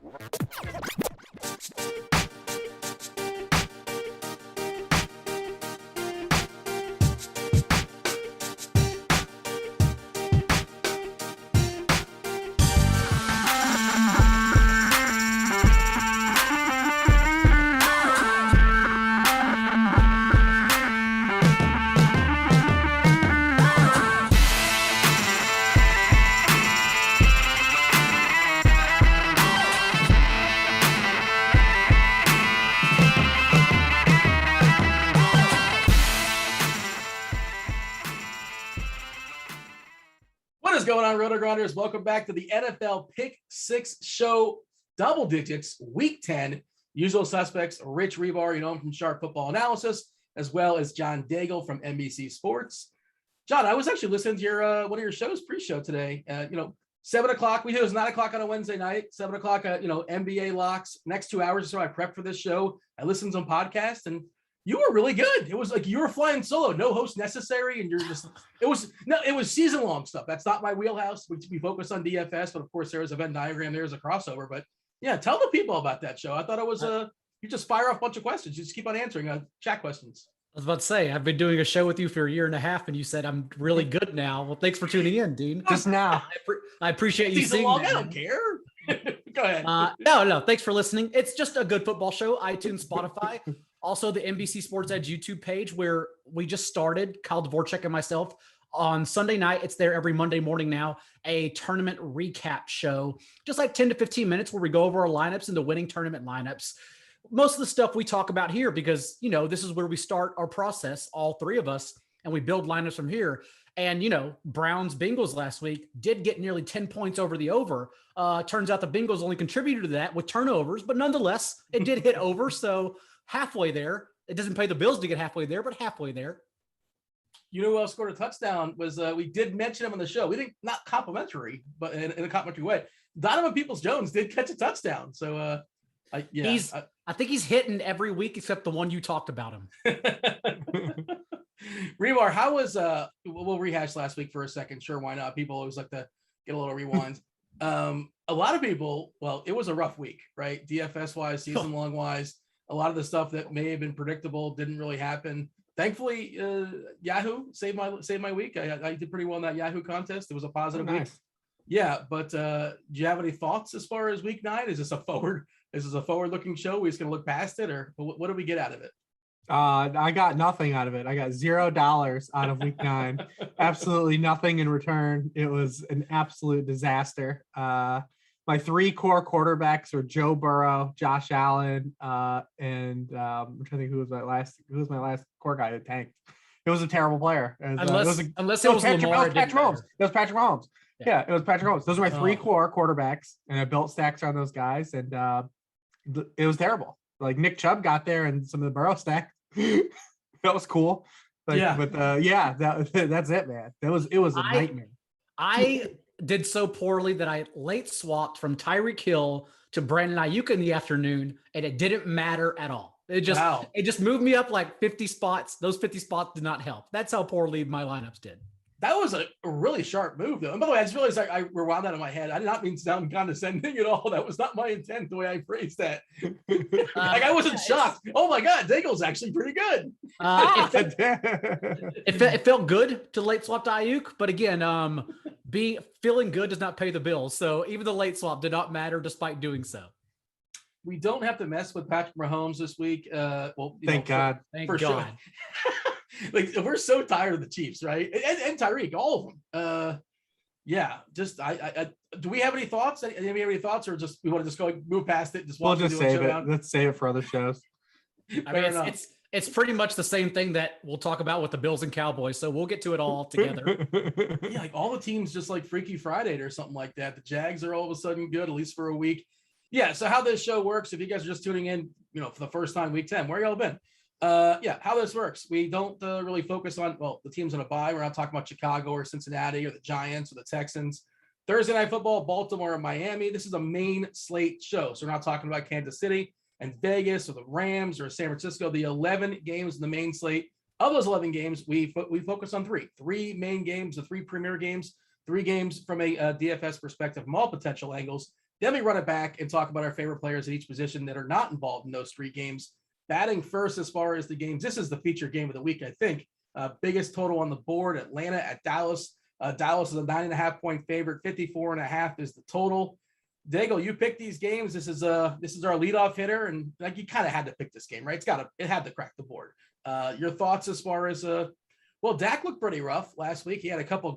What is going on, Rotogrinders? Welcome back to the NFL Pick 6 show, double digits, week 10. Usual suspects, Rich Hribar, you know him from Sharp Football Analysis, as well as John Daigle from NBC Sports. John, I was actually listening to your one of your shows pre-show today. 7 o'clock. We do it was 9 o'clock on a Wednesday night, 7 o'clock, NBA locks. Next 2 hours or so, I prepped for this show. I listened to some podcasts, and you were really good. It was like you were flying solo, no host necessary, and it was season-long stuff. That's not my wheelhouse. We focus on DFS, but of course there is a Venn diagram, there's a crossover. But yeah, tell the people about that show. I thought it was you just fire off a bunch of questions. You just keep on answering chat questions. I was about to say, I've been doing a show with you for a year and a half, and you said I'm really good now. Well, thanks for tuning in, Dean. Just now. I appreciate you seeing that. I don't care. Go ahead. No. Thanks for listening. It's just a good football show. iTunes, Spotify. Also, the NBC Sports Edge YouTube page, where we just started, Kyle Dvorak and myself, on Sunday night. It's there every Monday morning now, a tournament recap show, just like 10 to 15 minutes where we go over our lineups and the winning tournament lineups. Most of the stuff we talk about here because, this is where we start our process, all three of us, and we build lineups from here. And, Browns Bengals last week did get nearly 10 points over the over. Turns out the Bengals only contributed to that with turnovers, but nonetheless, it did hit over. So halfway there. It doesn't pay the bills to get halfway there, but halfway there. You know who else scored a touchdown was we did mention him on the show. We think not complimentary, but in a complimentary way. Donovan Peoples-Jones did catch a touchdown. So I think he's hitting every week except the one you talked about him. Hribar, how was we'll rehash last week for a second. Sure, why not? People always like to get a little rewind. A lot of people, well, it was a rough week, right? DFS wise, season long wise. A lot of the stuff that may have been predictable didn't really happen. Thankfully, Yahoo saved my week. I did pretty well in that Yahoo contest. It was a positive week. Yeah, but do you have any thoughts as far as week 9? Is this a forward-looking show? We're just gonna look past it, or what do we get out of it? I got nothing out of it. I got $0 out of week 9. Absolutely nothing in return. It was an absolute disaster. My 3 core quarterbacks are Joe Burrow, Josh Allen, and I'm trying to think who was my last core guy that tanked. It was a terrible player. Unless it was Patrick Mahomes. It was Patrick Mahomes. Yeah, it was Patrick Mahomes. Those are my 3 core quarterbacks, and I built stacks around those guys, and it was terrible. Like Nick Chubb got there, and some of the Burrow stack. That was cool. That's it, man. It was a nightmare. I did so poorly that I late swapped from Tyreek Hill to Brandon Ayuk in the afternoon, and it didn't matter at all. It just moved me up like 50 spots. Those 50 spots did not help. That's how poorly my lineups did. That was a really sharp move, though. And by the way, I just realized I rewound that in my head. I did not mean to sound condescending at all. That was not my intent, the way I phrased that. I wasn't shocked. Oh, my God, Daigle's actually pretty good. It felt good to late swap to Ayuk. But again, feeling good does not pay the bills. So even the late swap did not matter despite doing so. We don't have to mess with Patrick Mahomes this week. Thank God. Thank God. Sure. Like we're so tired of the Chiefs, right? And Tyreek, all of them. Do we have any thoughts? Anybody have any thoughts, or just we want to just go move past it? We'll just save it. Let's save it for other shows. I mean, it's pretty much the same thing that we'll talk about with the Bills and Cowboys. So we'll get to it all together. Yeah, like all the teams just like Freaky Friday or something like that. The Jags are all of a sudden good, at least for a week. Yeah. So how this show works, if you guys are just tuning in, for the first time, week 10, where y'all been? How this works. We don't really focus on, the teams on a bye. We're not talking about Chicago or Cincinnati or the Giants or the Texans. Thursday Night Football, Baltimore and Miami. This is a main slate show. So we're not talking about Kansas City and Vegas or the Rams or San Francisco. The 11 games in the main slate. Of those 11 games, we focus on three main games, the 3 premier games, 3 games from a DFS perspective from all potential angles. Then we run it back and talk about our favorite players at each position that are not involved in those 3 games. Batting first as far as the games, this is the feature game of the week, I think. Biggest total on the board, Atlanta at Dallas. Dallas is a 9.5-point favorite. 54.5 is the total. Daigle, you picked these games. This is our leadoff hitter, and like you kind of had to pick this game, right? It had to crack the board. Your thoughts as far as well, Dak looked pretty rough last week. He had a couple,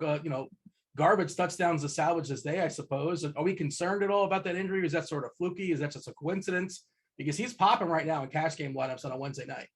garbage touchdowns to salvage this day, I suppose. Are we concerned at all about that injury? Is that sort of fluky? Is that just a coincidence? Because he's popping right now in cash game lineups on a Wednesday night.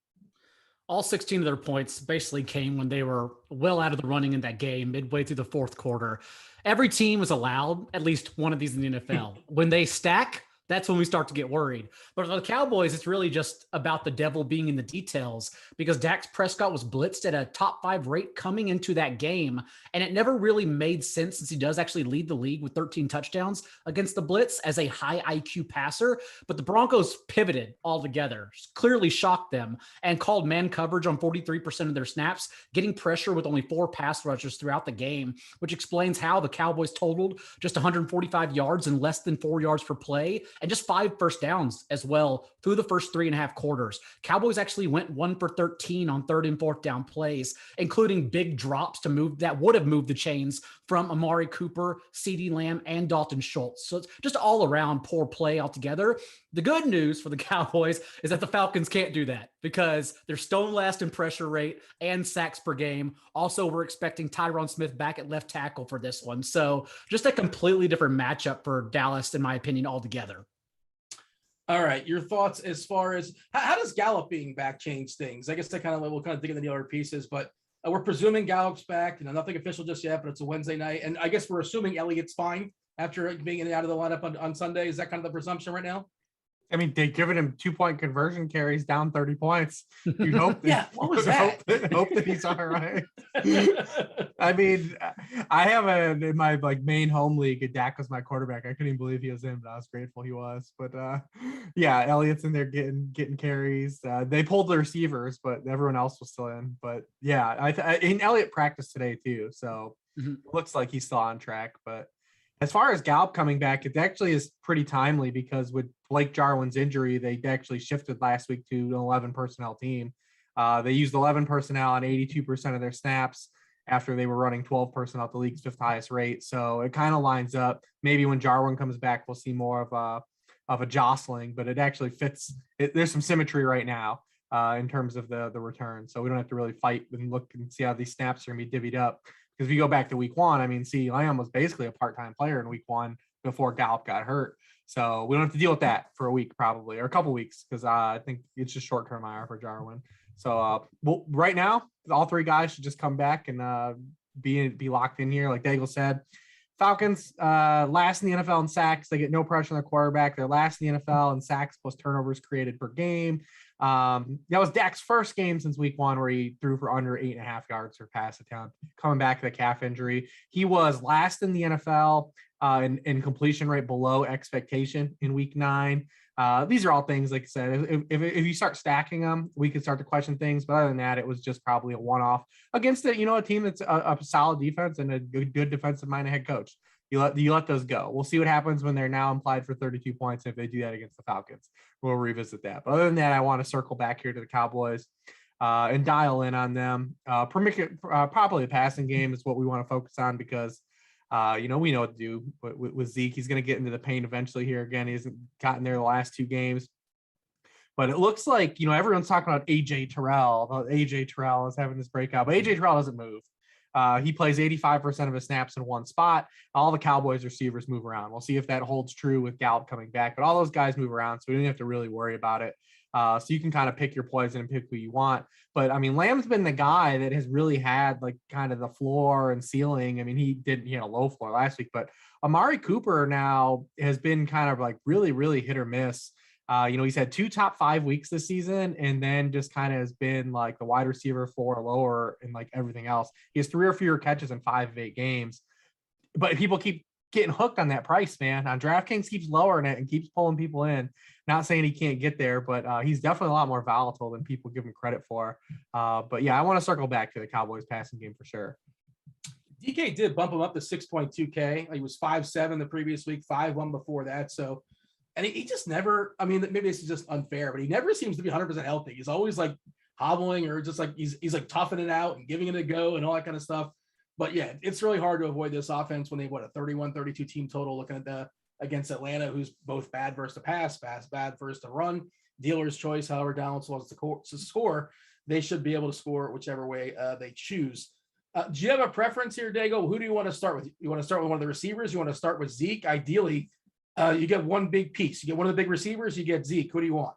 All 16 of their points basically came when they were well out of the running in that game, midway through the fourth quarter. Every team is allowed at least one of these in the NFL. When they stack, that's when we start to get worried. But for the Cowboys, it's really just about the devil being in the details, because Dak Prescott was blitzed at a top 5 rate coming into that game. And it never really made sense, since he does actually lead the league with 13 touchdowns against the blitz as a high IQ passer. But the Broncos pivoted altogether, clearly shocked them, and called man coverage on 43% of their snaps, getting pressure with only 4 pass rushers throughout the game, which explains how the Cowboys totaled just 145 yards and less than 4 yards per play, and just 5 first downs as well through the first 3.5 quarters. Cowboys actually went 1 for 13 on 3rd and 4th down plays, including big drops that would have moved the chains from Amari Cooper, CeeDee Lamb, and Dalton Schultz. So it's just all around poor play altogether. The good news for the Cowboys is that the Falcons can't do that, because they're stone last in pressure rate and sacks per game. Also, we're expecting Tyron Smith back at left tackle for this one. So just a completely different matchup for Dallas, in my opinion, altogether. All right, your thoughts as far as how does Gallup being back change things? I guess we'll kind of dig into the other pieces, but we're presuming Gallup's back. Nothing official just yet, but it's a Wednesday night, and I guess we're assuming Elliott's fine after being in and out of the lineup on Sunday. Is that kind of the presumption right now? I mean, they've given him 2-point conversion carries down 30 points. You hope that, what was that? Hope that he's all right. I mean, I have in my main home league, Dak was my quarterback. I couldn't even believe he was in, but I was grateful he was. But yeah, Elliott's in there getting carries. They pulled the receivers, but everyone else was still in. But yeah, and Elliott practiced today too, so it looks like he's still on track. But as far as Gallup coming back, it actually is pretty timely, because with Blake Jarwin's injury, they actually shifted last week to an 11 personnel team. They used 11 personnel on 82% of their snaps after they were running 12 personnel at the league's 5th highest rate. So it kind of lines up. Maybe when Jarwin comes back, we'll see more of a jostling, but it actually fits. There's some symmetry right now in terms of the return. So we don't have to really fight and look and see how these snaps are going to be divvied up. Because if you go back to week 1, I mean, CeeDee Lamb was basically a part-time player in week 1 before Gallup got hurt. So we don't have to deal with that for a week probably, or a couple weeks, because I think it's just short-term IR for Jarwin. So right now, all 3 guys should just come back and be locked in here. Like Daigle said, Falcons last in the NFL in sacks. They get no pressure on the quarterback. They're last in the NFL in sacks plus turnovers created per game. That was Dak's first game since week 1 where he threw for under 8.5 yards per pass attempt, coming back to the calf injury. He was last in the NFL in completion rate below expectation in week 9. These are all things, like I said, if you start stacking them, we could start to question things. But other than that, it was just probably a one-off against a team that's a solid defense and a good defensive-minded head coach. You let those go. We'll see what happens when they're now implied for 32 points. If they do that against the Falcons, we'll revisit that. But other than that, I want to circle back here to the Cowboys and dial in on them. Probably a passing game is what we want to focus on, because we know what to do with Zeke. He's going to get into the paint eventually here. Again, he hasn't gotten there the last 2 games. But it looks like, everyone's talking about AJ Terrell. AJ Terrell is having this breakout. But AJ Terrell doesn't move. He plays 85% of his snaps in one spot. All the Cowboys receivers move around. We'll see if that holds true with Gallup coming back. But all those guys move around, so we don't have to really worry about it. So you can kind of pick your poison and pick who you want. But, I mean, Lamb's been the guy that has really had, kind of the floor and ceiling. I mean, he had a low floor last week. But Amari Cooper now has been kind of, really, really hit or miss. He's had 2 top 5 weeks this season, and then just kind of has been the wide receiver 4 or lower and everything else. He has 3 or fewer catches in 5 of 8 games, but people keep getting hooked on that price, man. On DraftKings keeps lowering it and keeps pulling people in. Not saying he can't get there, but he's definitely a lot more volatile than people give him credit for. But yeah, I want to circle back to the Cowboys passing game for sure. DK did bump him up to 6.2K. He was 5.7 the previous week, 5.1 before that. So, and he just never, I mean, maybe this is just unfair, but he never seems to be 100% healthy. He's always like hobbling or just like he's like toughing it out and giving it a go and all that kind of stuff. But yeah, it's really hard to avoid this offense when they a 31-32 team total looking at against Atlanta, who's both bad versus the pass, bad versus the run. Dealer's choice, however Dallas wants to score, they should be able to score whichever way they choose. Do you have a preference here, Daigle? Who do you want to start with? You want to start with one of the receivers? You want to start with Zeke? Ideally, you get one big piece. You get one of the big receivers, you get Zeke. Who do you want?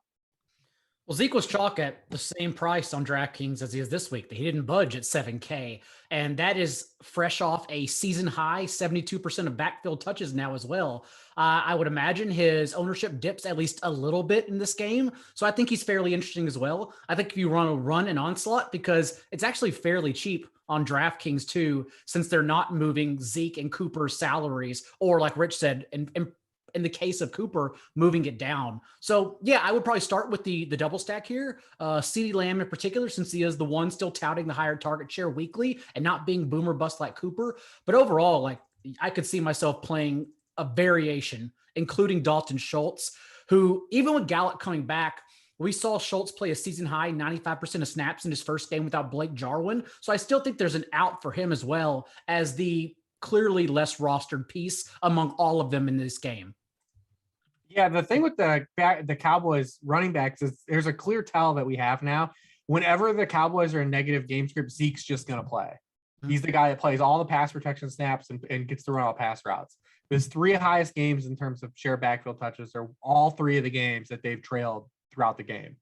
Well, Zeke was chalk at the same price on DraftKings as he is this week. He didn't budge at 7K. And that is fresh off a season high, 72% of backfield touches now as well. I would imagine his ownership dips at least a little bit in this game. So I think he's fairly interesting as well. I think if you want to run an onslaught, because it's actually fairly cheap on DraftKings too, since they're not moving Zeke and Cooper's salaries, or like Rich said, in the case of Cooper, moving it down. So yeah, I would probably start with the double stack here. CeeDee Lamb in particular, since he is the one still touting the higher target share weekly and not being boomer bust like Cooper. But overall, like I could see myself playing a variation, including Dalton Schultz, who even with Gallup coming back, we saw Schultz play a season high 95% of snaps in his first game without Blake Jarwin. So I still think there's an out for him as well as the clearly less rostered piece among all of them in this game. Yeah, the thing with the Cowboys running backs is there's a clear tell that we have now. Whenever the Cowboys are in negative game script, Zeke's just going to play. He's the guy that plays all the pass protection snaps and gets to run all pass routes. His three highest games in terms of share backfield touches are all three of the games that they've trailed throughout the game.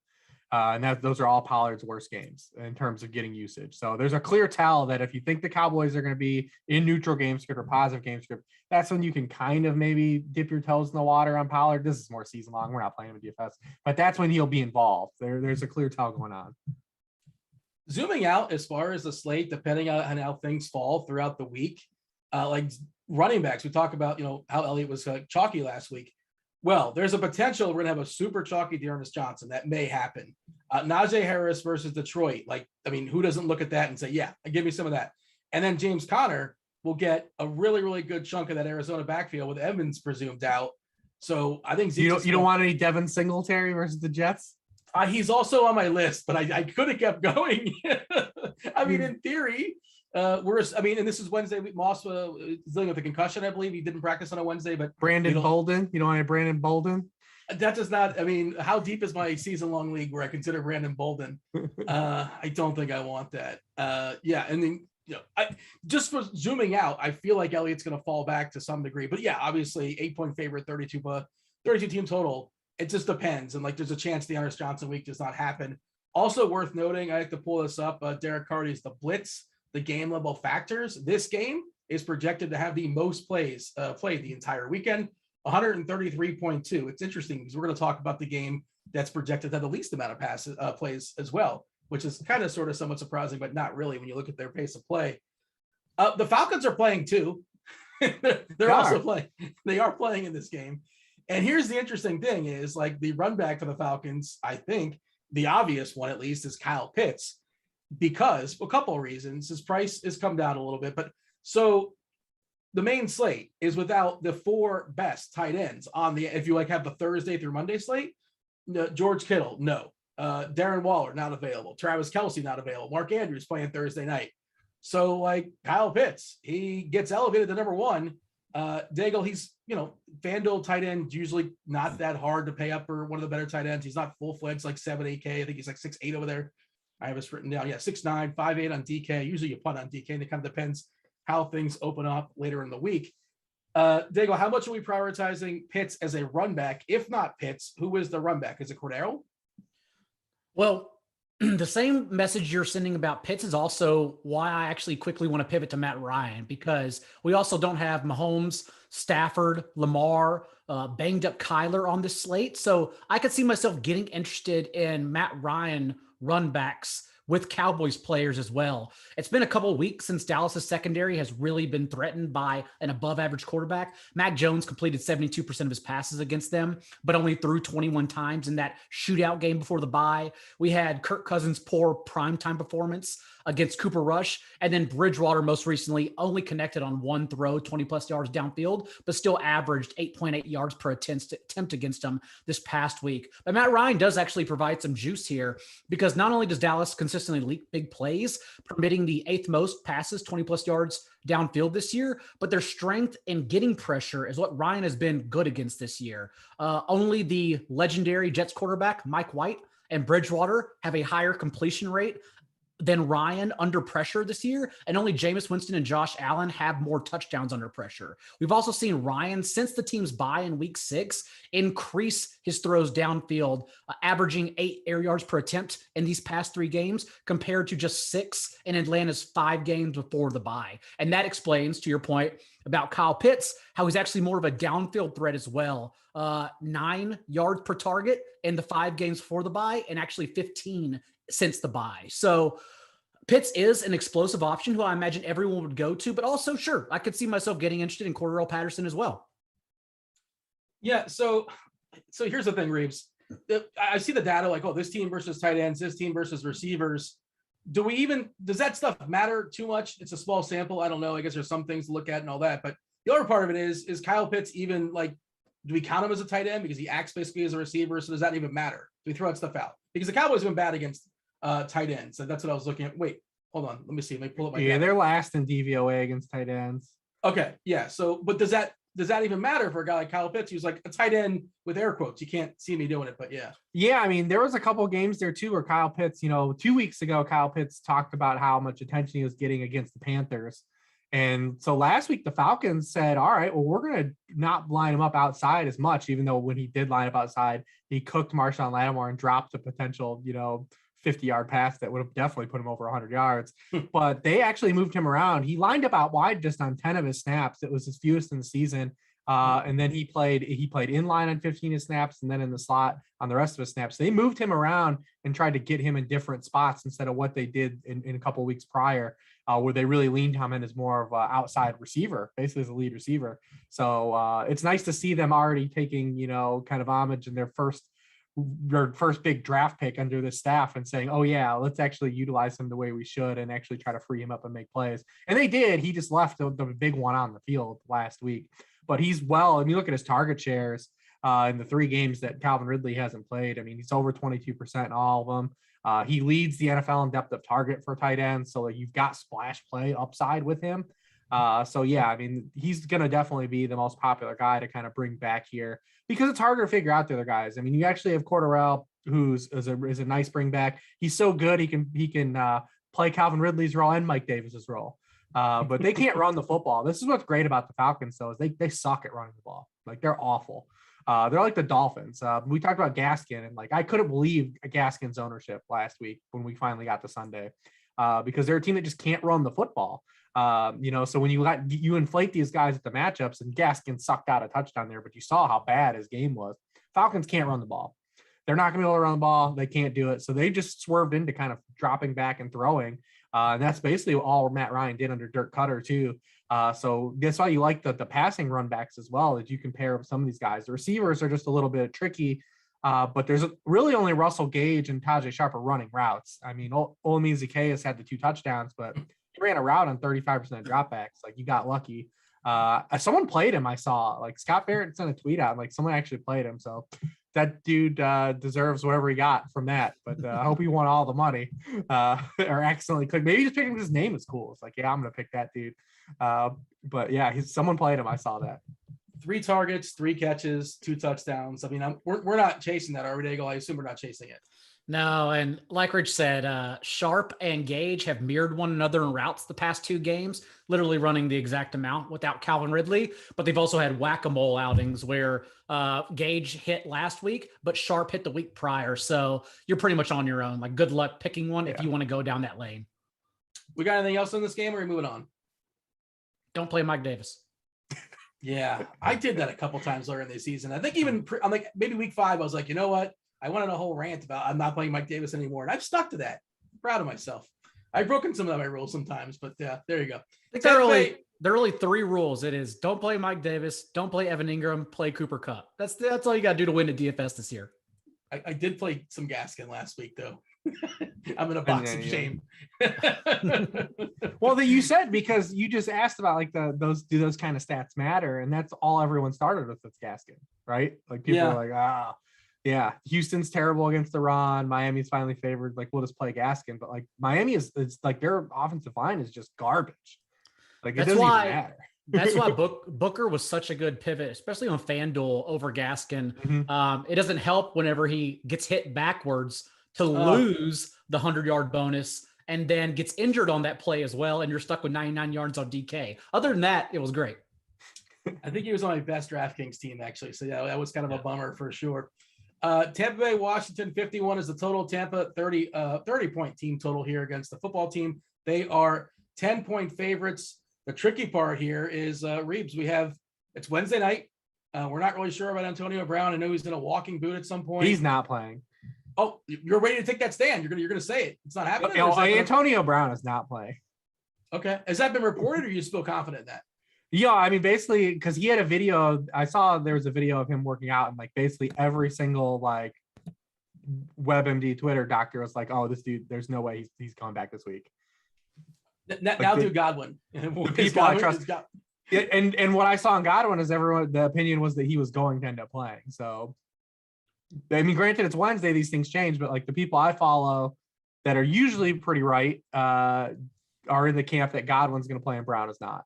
And those are all Pollard's worst games in terms of getting usage. So there's a clear tell that if you think the Cowboys are going to be in neutral game script or positive game script, that's when you can kind of maybe dip your toes in the water on Pollard. This is more season long. We're not playing with DFS, but that's when he'll be involved. There's a clear tell going on. Zooming out as far as the slate, depending on how things fall throughout the week, like running backs, we talk about, how Elliott was chalky last week. Well, there's a potential we're going to have a super chalky Dearness Johnson. That may happen. Najee Harris versus Detroit. Who doesn't look at that and say, yeah, give me some of that? And then James Conner will get a really, really good chunk of that Arizona backfield with Evans presumed out. So I think you don't want any Devin Singletary versus the Jets? He's also on my list, but I could have kept going. In theory, and this is Wednesday. Moss is dealing with a concussion, I believe. He didn't practice on a Wednesday, but Brandon Bolden. You don't want Brandon Bolden? That does not. How deep is my season-long league where I consider Brandon Bolden? I don't think I want that. And then just for zooming out, I feel like Elliott's going to fall back to some degree. But yeah, obviously 8-point favorite, 32 team total. It just depends, and there's a chance the Dearness Johnson week does not happen. Also worth noting, I have to pull this up. Derek Carty's the blitz, the game level factors. This game is projected to have the most plays played the entire weekend, 133.2. It's interesting because we're going to talk about the game that's projected to have the least amount of plays as well, which is kind of sort of somewhat surprising, but not really when you look at their pace of play. The Falcons are playing too. They're also playing. They are playing in this game. And here's the interesting thing is the run back for the Falcons, I think the obvious one, at least, is Kyle Pitts, because a couple of reasons. His price has come down a little bit, but so the main slate is without the four best tight ends if you have the Thursday through Monday slate. George Kittle, no. Darren Waller, not available. Travis Kelce, not available. Mark Andrews playing Thursday night. So Kyle Pitts, he gets elevated to number one. Daigle, he's, FanDuel tight end, usually not that hard to pay up for one of the better tight ends. He's not full-fledged 7-8K. I think he's 6'8" over there. I have this written down. Yeah, 6'9", 5'8" on DK. Usually you punt on DK, and it kind of depends how things open up later in the week. Daigle, how much are we prioritizing Pitts as a run back? If not Pitts, who is the run back? Is it Cordero? Well, the same message you're sending about Pitts is also why I actually quickly want to pivot to Matt Ryan, because we also don't have Mahomes, Stafford, Lamar, banged up Kyler on this slate. So I could see myself getting interested in Matt Ryan run backs with Cowboys players as well. It's been a couple of weeks since Dallas's secondary has really been threatened by an above average quarterback. Mac Jones completed 72% of his passes against them, but only threw 21 times in that shootout game before the bye. We had Kirk Cousins' poor primetime performance against Cooper Rush, and then Bridgewater most recently only connected on one throw, 20 plus yards downfield, but still averaged 8.8 yards per attempt against them this past week. But Matt Ryan does actually provide some juice here, because not only does Dallas consistently leak big plays, permitting the 8th most passes, 20 plus yards downfield this year, but their strength in getting pressure is what Ryan has been good against this year. Only the legendary Jets quarterback, Mike White, and Bridgewater have a higher completion rate than Ryan under pressure this year, and only Jameis Winston and Josh Allen have more touchdowns under pressure. We've also seen Ryan, since the team's bye in week 6, increase his throws downfield, averaging 8 air yards per attempt in these past 3 games, compared to just 6 in Atlanta's 5 games before the bye. And that explains, to your point about Kyle Pitts, how he's actually more of a downfield threat as well. 9 yards per target in the 5 games before the bye, and actually 15 since the bye. So Pitts is an explosive option who I imagine everyone would go to, but also, sure, I could see myself getting interested in Cordarrelle Patterson as well. Yeah. So here's the thing, Reeves. I see the data like, oh, this team versus tight ends, this team versus receivers. Does that stuff matter too much? It's a small sample. I don't know. I guess there's some things to look at and all that, but the other part of it is Kyle Pitts even, like, do we count him as a tight end because he acts basically as a receiver? So does that even matter? Do we throw that stuff out? Because the Cowboys have been bad against tight ends. So that's what I was looking at. Wait, hold on. Let me see. Let me pull up my data. They're last in DVOA against tight ends. Okay. Yeah. So, but does that even matter for a guy like Kyle Pitts, who's like a tight end with air quotes? You can't see me doing it, but yeah. Yeah, I mean, there was a couple of games there too where Kyle Pitts, 2 weeks ago, Kyle Pitts talked about how much attention he was getting against the Panthers. And so last week, the Falcons said, all right, well, we're going to not line him up outside as much, even though when he did line up outside, he cooked Marshawn Lattimore and dropped a potential, 50-yard pass that would have definitely put him over 100 yards. But they actually moved him around. He lined up out wide just on 10 of his snaps. It was his fewest in the season. And then he played in line on 15 of his snaps, and then in the slot on the rest of his snaps. They moved him around and tried to get him in different spots instead of what they did in a couple of weeks prior, where they really leaned him in as more of an outside receiver, basically as a lead receiver. So it's nice to see them already taking, kind of homage in their first big draft pick under the staff and saying, oh yeah, let's actually utilize him the way we should and actually try to free him up and make plays. And they did. He just left the big one on the field last week, but he's and you look at his target shares in the 3 games that Calvin Ridley hasn't played. I mean, he's over 22% in all of them. He leads the NFL in depth of target for tight ends. So you've got splash play upside with him. So yeah, I mean, he's going to definitely be the most popular guy to kind of bring back here, because it's harder to figure out the other guys. I mean, you actually have Cordarrelle, who's is a nice bring back. He's so good. He can play Calvin Ridley's role and Mike Davis's role. But they can't run the football. This is what's great about the Falcons, though, is they suck at running the ball. Like, they're awful. They're like the Dolphins. We talked about Gaskin, and I couldn't believe Gaskin's ownership last week when we finally got to Sunday, because they're a team that just can't run the football. So when you inflate these guys at the matchups, and Gaskin sucked out a touchdown there, but you saw how bad his game was. Falcons can't run the ball. They're not going to be able to run the ball. They can't do it. So they just swerved into kind of dropping back and throwing. And that's basically all Matt Ryan did under Dirk Cutter too. So that's why you like the passing run backs as well, that you compare with some of these guys. The receivers are just a little bit tricky, but there's really only Russell Gage and Tajay Sharp are running routes. I mean, Olamide Zaccheaus had the 2 touchdowns, but he ran a route on 35% of dropbacks. Like, you got lucky. Someone played him. I saw, Scott Barrett sent a tweet out, someone actually played him. So that dude deserves whatever he got from that. But I hope he won all the money, or accidentally clicked. Maybe just picked him because his name is cool. It's like, yeah, I'm gonna pick that dude. But yeah, someone played him. I saw that. 3 targets, 3 catches, 2 touchdowns. I mean, we're not chasing that, are we, Daigle? I assume we're not chasing it. No, and like Rich said, Sharp and Gage have mirrored one another in routes the past 2 games, literally running the exact amount without Calvin Ridley. But they've also had whack-a-mole outings where Gage hit last week, but Sharp hit the week prior. So you're pretty much on your own. Good luck picking one if you want to go down that lane. We got anything else in this game, or are we moving on? Don't play Mike Davis. Yeah, I did that a couple times earlier in the season. I think even I'm maybe week 5, I was like, you know what? I went on a whole rant about I'm not playing Mike Davis anymore, and I've stuck to that. proud of myself. I've broken some of my rules sometimes, but there you go. I think there are only 3 rules. It is don't play Mike Davis, don't play Evan Ingram, play Cooper Kupp. That's all you got to do to win a DFS this year. I did play some Gaskin last week, though. I'm in a box of shame. Well, that you said, because you just asked about like those kind of stats matter, and that's all everyone started with Gaskin, right? Like people are like, yeah, Houston's terrible against the run. Miami's finally favored. Like, we'll just play Gaskin. But like Miami it's like their offensive line is just garbage. Like, it doesn't even matter. That's why Booker was such a good pivot, especially on FanDuel over Gaskin. Mm-hmm. It doesn't help whenever he gets hit backwards to lose the 100-yard bonus and then gets injured on that play as well. And you're stuck with 99 yards on DK. Other than that, it was great. I think he was on my best DraftKings team, actually. So yeah, that was kind of a bummer for sure. Tampa Bay, Washington, 51 is the total. Tampa 30-point team total here against the football team. They are 10-point favorites. The tricky part here is Reeves. It's Wednesday night. We're not really sure about Antonio Brown. I know he's in a walking boot at some point. He's not playing. Oh, you're ready to take that stand. You're gonna say it. It's not happening. Antonio Brown is not playing. Okay. Has that been reported, or are you still confident in that? Yeah, I mean, basically, because he had a video. I saw there was a video of him working out, and like basically every single like WebMD Twitter doctor was like, "Oh, this dude, there's no way he's coming back this week." Now do Godwin. People I trust. And what I saw in Godwin is the opinion was that he was going to end up playing. So, I mean, granted, it's Wednesday, these things change, but like the people I follow that are usually pretty right are in the camp that Godwin's going to play and Brown is not.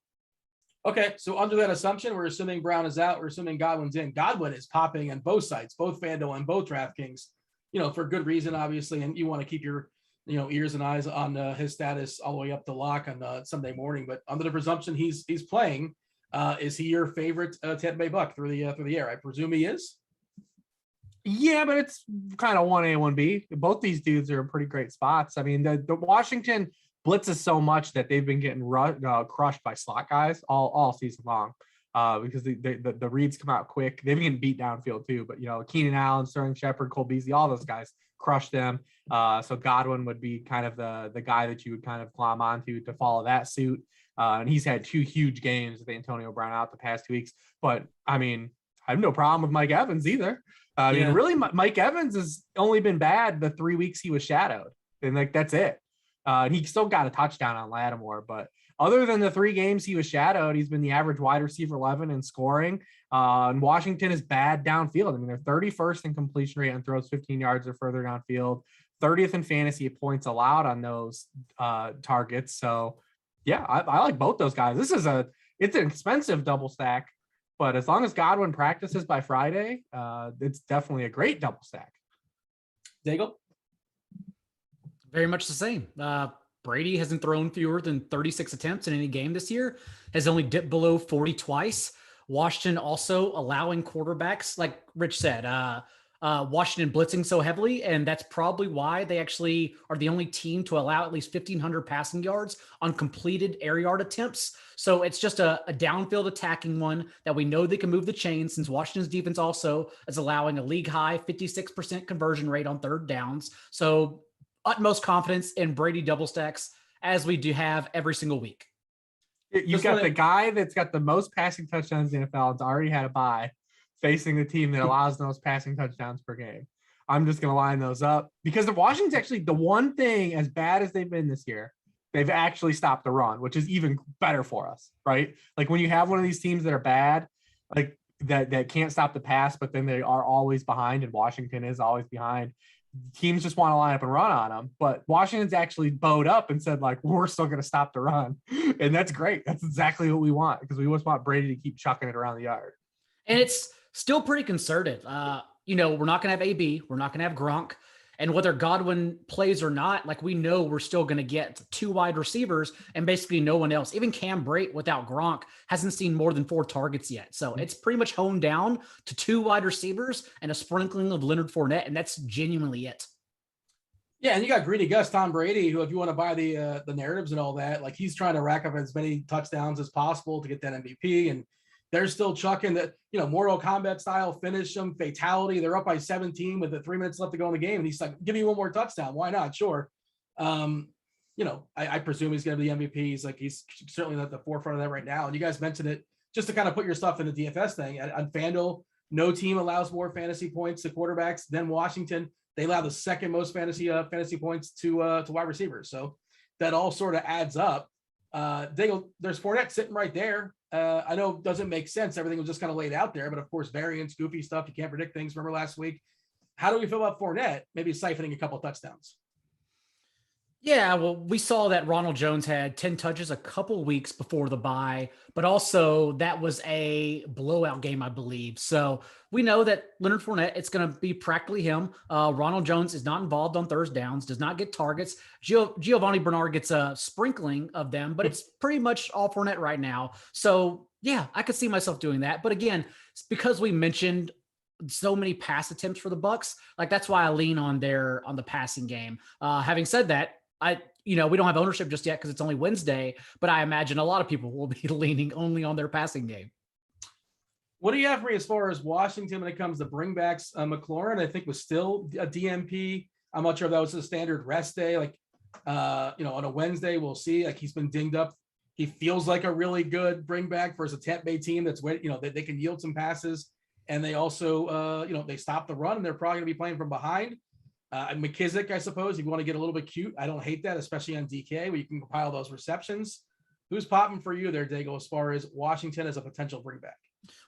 Okay, so under that assumption, we're assuming Brown is out. We're assuming Godwin's in. Godwin is popping on both sites, both FanDuel and both DraftKings, for good reason, obviously. And you want to keep your ears and eyes on his status all the way up to lock on Sunday morning. But under the presumption he's playing, is he your favorite Tampa Bay Buck through the air? I presume he is. Yeah, but it's kind of 1A, 1B. Both these dudes are in pretty great spots. I mean, the Washington blitzes so much that they've been getting crushed by slot guys all season long because the reads come out quick. They've been getting beat downfield too. But, Keenan Allen, Sterling Shepard, Cole Beasley, all those guys crush them. So Godwin would be kind of the guy that you would kind of glom onto to follow that suit. And he's had 2 huge games with Antonio Brown out the past 2 weeks. But, I mean, I have no problem with Mike Evans either. I mean, really, Mike Evans has only been bad the 3 weeks he was shadowed. And, like, that's it. He still got a touchdown on Lattimore. But other than the 3 games he was shadowed, he's been the average wide receiver 11 in scoring. And Washington is bad downfield. I mean, they're 31st in completion rate and throws 15 yards or further downfield. 30th in fantasy points allowed on those targets. So, yeah, I like both those guys. It's an expensive double stack. But as long as Godwin practices by Friday, it's definitely a great double stack. Daigle? Very much the same. Brady hasn't thrown fewer than 36 attempts in any game this year, has only dipped below 40 twice. Washington also allowing quarterbacks, like Rich said, Washington blitzing so heavily, and that's probably why they actually are the only team to allow at least 1,500 passing yards on completed air yard attempts. So it's just a downfield attacking one that we know they can move the chain, since Washington's defense also is allowing a league high 56% conversion rate on third downs. So utmost confidence in Brady double stacks, as we do have every single week. You've got the guy that's got the most passing touchdowns in the NFL. It's already had a bye, facing the team that allows the most passing touchdowns per game. I'm just going to line those up because the Washington's actually the one thing, as bad as they've been this year, they've actually stopped the run, which is even better for us, right? Like when you have one of these teams that are bad, like that can't stop the pass, but then they are always behind, and Washington is always behind. Teams just want to line up and run on them, but Washington's actually bowed up and said, like, we're still going to stop the run. And that's great. That's exactly what we want, because we just want Brady to keep chucking it around the yard. And it's still pretty concerted. We're not going to have AB. We're not going to have Gronk. And whether Godwin plays or not, like, we know we're still going to get 2 wide receivers and basically no one else. Even Cam Brate without Gronk hasn't seen more than 4 targets yet. So it's pretty much honed down to 2 wide receivers and a sprinkling of Leonard Fournette, and that's genuinely it. Yeah, and you got Greedy Gus, Tom Brady, who, if you want to buy the narratives and all that, like, he's trying to rack up as many touchdowns as possible to get that MVP, and they're still chucking that, Mortal Kombat style, finish them, fatality. They're up by 17 with the 3 minutes left to go in the game. And he's like, give me one more touchdown. Why not? Sure. I presume he's going to be the MVP. He's certainly at the forefront of that right now. And you guys mentioned it just to kind of put your stuff in the DFS thing. On FanDuel, no team allows more fantasy points to quarterbacks than Washington. They allow the second most fantasy points to wide receivers. So that all sort of adds up. There's Fournette sitting right there. I know it doesn't make sense. Everything was just kind of laid out there, but of course, variance, goofy stuff. You can't predict things. Remember last week? How do we feel about Fournette? Maybe siphoning a couple of touchdowns. Yeah, well, we saw that Ronald Jones had 10 touches a couple weeks before the bye, but also that was a blowout game, I believe. So we know that Leonard Fournette, it's going to be practically him. Ronald Jones is not involved on third downs, does not get targets. Giovanni Bernard gets a sprinkling of them, but it's pretty much all Fournette right now. So yeah, I could see myself doing that. But again, it's because we mentioned so many pass attempts for the Bucs, like that's why I lean on the passing game. Having said that, we don't have ownership just yet because it's only Wednesday, but I imagine a lot of people will be leaning only on their passing game. What do you have for me as far as Washington when it comes to bringbacks? McLaurin, I think, was still a DMP. I'm not sure if that was a standard rest day. On a Wednesday, we'll see. Like, he's been dinged up. He feels like a really good bringback versus a Tampa Bay team that's they can yield some passes, and they also they stop the run, and they're probably going to be playing from behind. McKissick, I suppose, if you want to get a little bit cute, I don't hate that, especially on DK, where you can compile those receptions. Who's popping for you there, Daigle, as far as Washington as a potential bringback?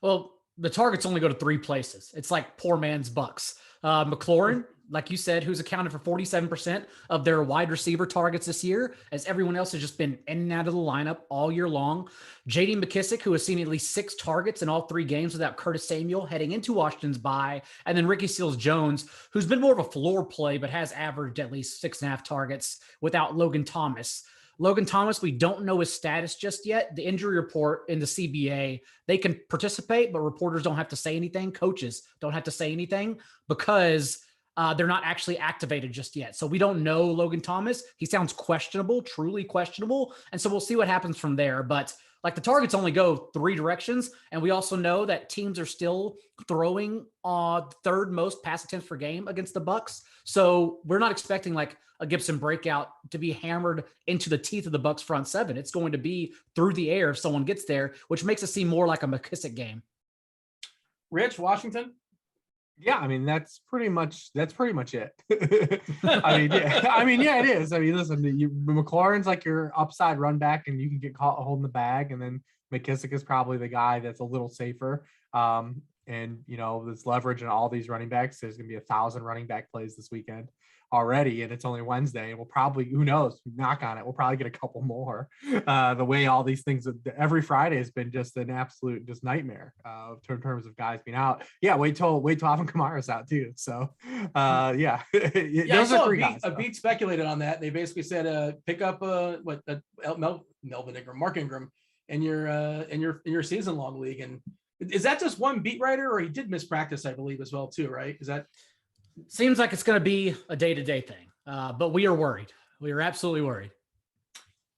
Well, the targets only go to three places. It's like poor man's Bucks. McLaurin, like you said, who's accounted for 47% of their wide receiver targets this year, as everyone else has just been in and out of the lineup all year long. J.D. McKissick, who has seen at least 6 targets in all 3 games without Curtis Samuel heading into Washington's bye. And then Ricky Seals-Jones, who's been more of a floor play, but has averaged at least 6.5 targets without Logan Thomas. Logan Thomas, we don't know his status just yet. The injury report in the CBA, they can participate, but reporters don't have to say anything. Coaches don't have to say anything because they're not actually activated just yet. So we don't know Logan Thomas. He sounds questionable, truly questionable. And so we'll see what happens from there. But like, the targets only go 3 directions. And we also know that teams are still throwing third most pass attempts per game against the Bucs. So we're not expecting like a Gibson breakout to be hammered into the teeth of the Bucs front 7. It's going to be through the air if someone gets there, which makes it seem more like a McKissick game. Rich, Washington? Yeah, I mean, that's pretty much it. Yeah, it is. I mean, listen, McLaurin's like your upside run back, and you can get caught holding the bag, and then McKissick is probably the guy that's a little safer. And this leverage and all these running backs, there's going to be 1,000 running back plays this weekend already, and it's only Wednesday, and we'll probably, who knows, knock on it, we'll probably get a couple more. The way all these things, every Friday has been just an absolute nightmare in terms of guys being out. Yeah, wait till Alvin Kamara's out too. So yeah, those are 3 guys. A beat speculated on that. They basically said pick up Melvin Ingram, Mark Ingram in your season long league. And is that just one beat writer, or he did miss practice, I believe, as well too, right? Is that? Seems like it's going to be a day-to-day thing, but we are worried. We are absolutely worried.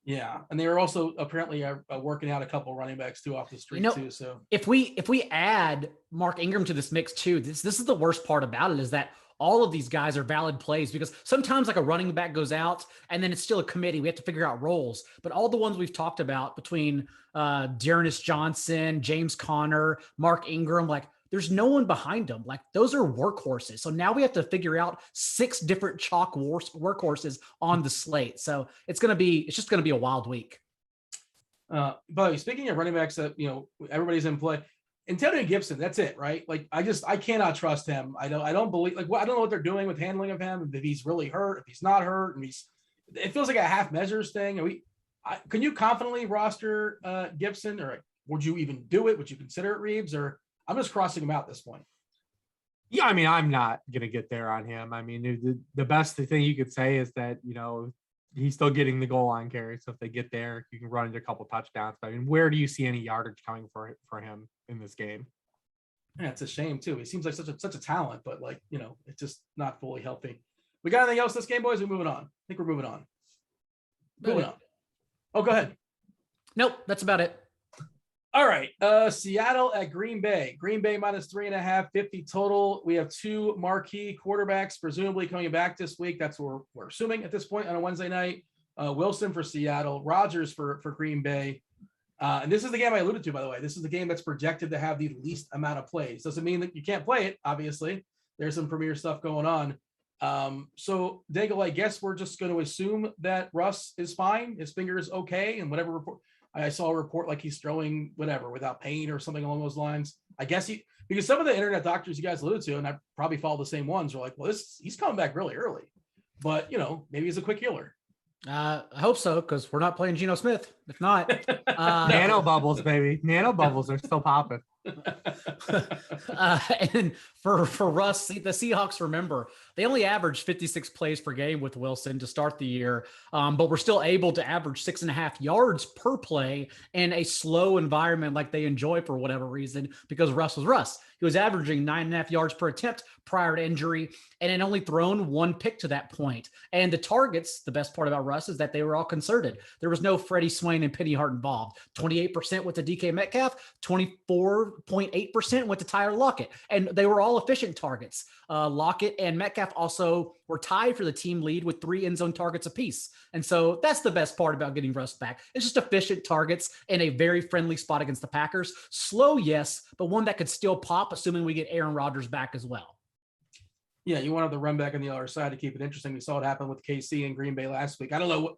Yeah, and they are also apparently working out a couple running backs too off the street too. So if we add Mark Ingram to this mix too, this is the worst part about it, is that all of these guys are valid plays, because sometimes like a running back goes out and then it's still a committee. We have to figure out roles, but all the ones we've talked about between Dearness Johnson, James Conner, Mark Ingram, like, there's no one behind them. Like, those are workhorses. So now we have to figure out 6 different chalk workhorses on the slate. So it's just going to be a wild week. But speaking of running backs that, everybody's in play, Antonio Gibson, that's it, right? Like, I cannot trust him. I don't believe, I don't know what they're doing with handling of him. If he's really hurt, if he's not hurt, and it feels like a half measures thing. Can you confidently roster Gibson, or would you even do it? Would you consider it, Reeves, or I'm just crossing him out at this point? Yeah, I mean, I'm not going to get there on him. I mean, the best thing you could say is that, he's still getting the goal line carry. So if they get there, you can run into a couple touchdowns. But I mean, where do you see any yardage coming for him in this game? Yeah, it's a shame too. He seems like such a talent, but it's just not fully healthy. We got anything else this game, boys? We're moving on. I think we're moving on. Moving on. Oh, go ahead. Nope, that's about it. All right. Seattle at Green Bay. Green Bay minus 3.5, 50 total. We have two marquee quarterbacks, presumably coming back this week. That's what we're assuming at this point on a Wednesday night. Wilson for Seattle, Rodgers for Green Bay. And this is the game I alluded to, by the way. This is the game that's projected to have the least amount of plays. Doesn't mean that you can't play it, obviously. There's some premier stuff going on. So, Daigle, I guess we're just going to assume that Russ is fine. His finger is okay. And whatever report, I saw a report like he's throwing whatever without pain or something along those lines. I guess because some of the internet doctors you guys alluded to, and I probably follow the same ones, are like, well, he's coming back really early. But, maybe he's a quick healer. I hope so, because we're not playing Geno Smith. If not, nano bubbles, baby. Nano bubbles are still popping. And for Russ, the Seahawks, remember, they only averaged 56 plays per game with Wilson to start the year, but we're still able to average 6.5 yards per play in a slow environment like they enjoy for whatever reason, because Russ was Russ. He was averaging 9.5 yards per attempt prior to injury and had only thrown one pick to that point. And the targets, the best part about Russ is that they were all concerted. There was no Freddie Swain and Penny Hart involved. 28% went to DK Metcalf, 24.8% went to Tyler Lockett. And they were all efficient targets. Lockett and Metcalf also were tied for the team lead with 3 end zone targets apiece. And so that's the best part about getting Russ back. It's just efficient targets in a very friendly spot against the Packers. Slow, yes, but one that could still pop, assuming we get Aaron Rodgers back as well. Yeah, you wanted to run back on the other side to keep it interesting. We saw it happen with KC and Green Bay last week. I don't know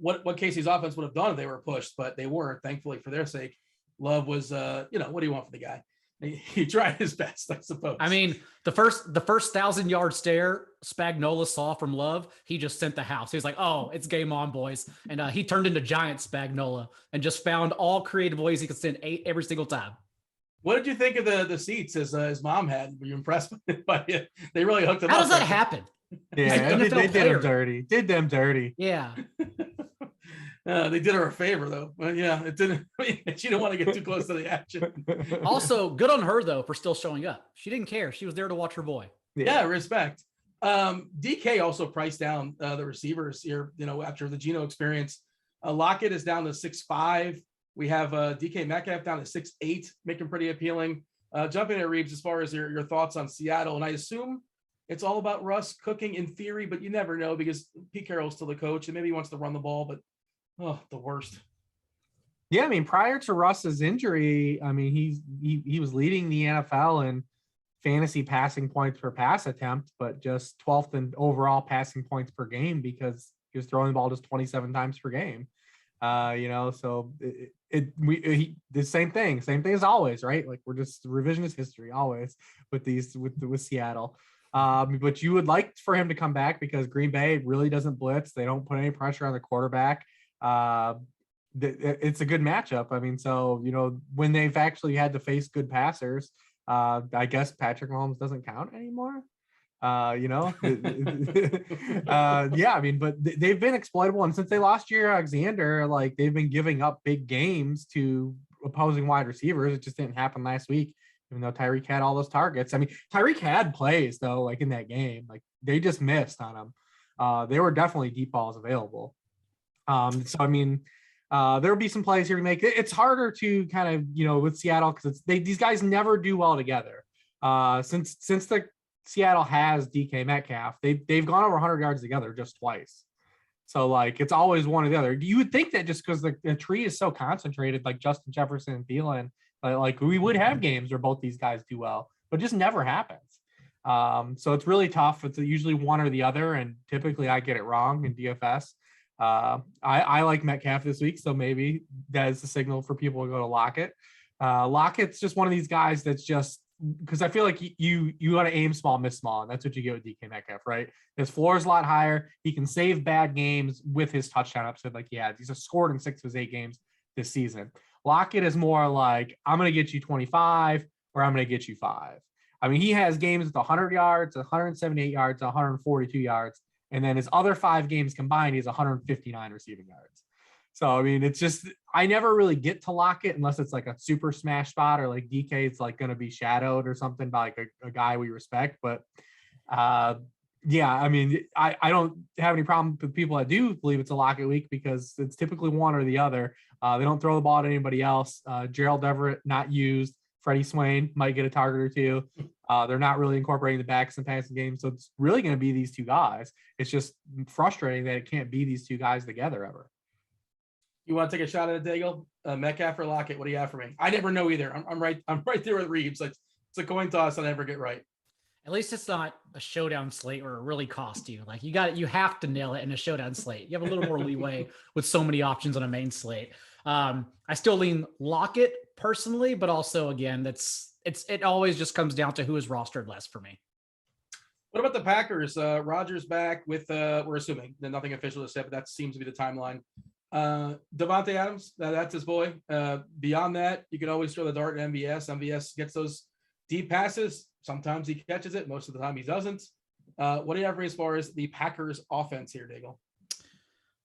what KC's offense would have done if they were pushed, but they weren't, thankfully, for their sake. Love was, what do you want from the guy? He tried his best, I suppose. I mean, the first 1,000-yard stare Spagnuolo saw from Love, he just sent the house. He was like, "Oh, it's game on, boys!" And he turned into giant Spagnuolo and just found all creative ways he could send 8 every single time. What did you think of the seats his mom had? Were you impressed by it? They really hooked him up. How does that happen? Yeah, they did them dirty. Did them dirty. Yeah. They did her a favor, though. Well, yeah, it didn't. She didn't want to get too close to the action. Also, good on her, though, for still showing up. She didn't care. She was there to watch her boy. Yeah, respect. DK also priced down the receivers here, after the Geno experience. Lockett is down to 6'5". We have DK Metcalf down to 6'8", making pretty appealing. Jumping at Reeves, as far as your thoughts on Seattle, and I assume it's all about Russ cooking in theory, but you never know because Pete Carroll's still the coach, and maybe he wants to run the ball, but the worst. Yeah, I mean, prior to Russ's injury, I mean, he was leading the NFL in fantasy passing points per pass attempt, but just 12th in overall passing points per game because he was throwing the ball just 27 times per game. So the same thing as always, right? Like we're just revisionist history always with Seattle. But you would like for him to come back because Green Bay really doesn't blitz. They don't put any pressure on the quarterback. It's a good matchup. I mean, so, when they've actually had to face good passers, I guess Patrick Mahomes doesn't count anymore. Yeah, I mean, but they've been exploitable. And since they lost Jair Alexander, like they've been giving up big games to opposing wide receivers. It just didn't happen last week, even though Tyreek had all those targets. I mean, Tyreek had plays though, like in that game, like they just missed on him. They were definitely deep balls available. So, I mean, there will be some plays here to make. It's harder to kind of, with Seattle because these guys never do well together. Since the Seattle has DK Metcalf, they've gone over 100 yards together just twice. So like it's always one or the other. You would think that just because the tree is so concentrated, like Justin Jefferson and Thielen, like we would have games where both these guys do well, but it just never happens. So it's really tough. It's usually one or the other, and typically I get it wrong in DFS. I like Metcalf this week, so maybe that is the signal for people to go to Lockett. Lockett's just one of these guys that's just because I feel like you got to aim small, miss small, and that's what you get with DK Metcalf, right? His floor is a lot higher. He can save bad games with his touchdown upside, like he has. He's scored in 6 of his 8 games this season. Lockett is more like I'm going to get you 25 or I'm going to get you 5. I mean, he has games with 100 yards, 178 yards, 142 yards. And then his other 5 games combined, he has 159 receiving yards. So, I mean, it's just, I never really get to Lockett unless it's like a super smash spot or like DK, it's like going to be shadowed or something by like a guy we respect. But Yeah, I mean, I don't have any problem with people that do believe it's a Lockett week because it's typically one or the other. They don't throw the ball at anybody else. Gerald Everett not used. Freddie Swain might get a target or two. They're not really incorporating the backs in passing games, so it's really going to be these two guys. It's just frustrating that it can't be these two guys together ever. You want to take a shot at it, Daigle? Metcalf or Lockett? What do you have for me? I never know either. I'm right there with Reeves. Like, it's a coin toss. I never get right. At least it's not a showdown slate where it really costs you. Like you have to nail it in a showdown slate. You have a little more leeway with so many options on a main slate. I still lean Lockett personally, but also again, it always just comes down to who is rostered less for me. What about the Packers? Rodgers back with we're assuming that nothing official is said, but that seems to be the timeline. Devontae Adams, that's his boy. Beyond that, you can always throw the dart at MVS. MVS gets those deep passes. Sometimes he catches it. Most of the time he doesn't. What do you have for me as far as the Packers offense here, Daigle?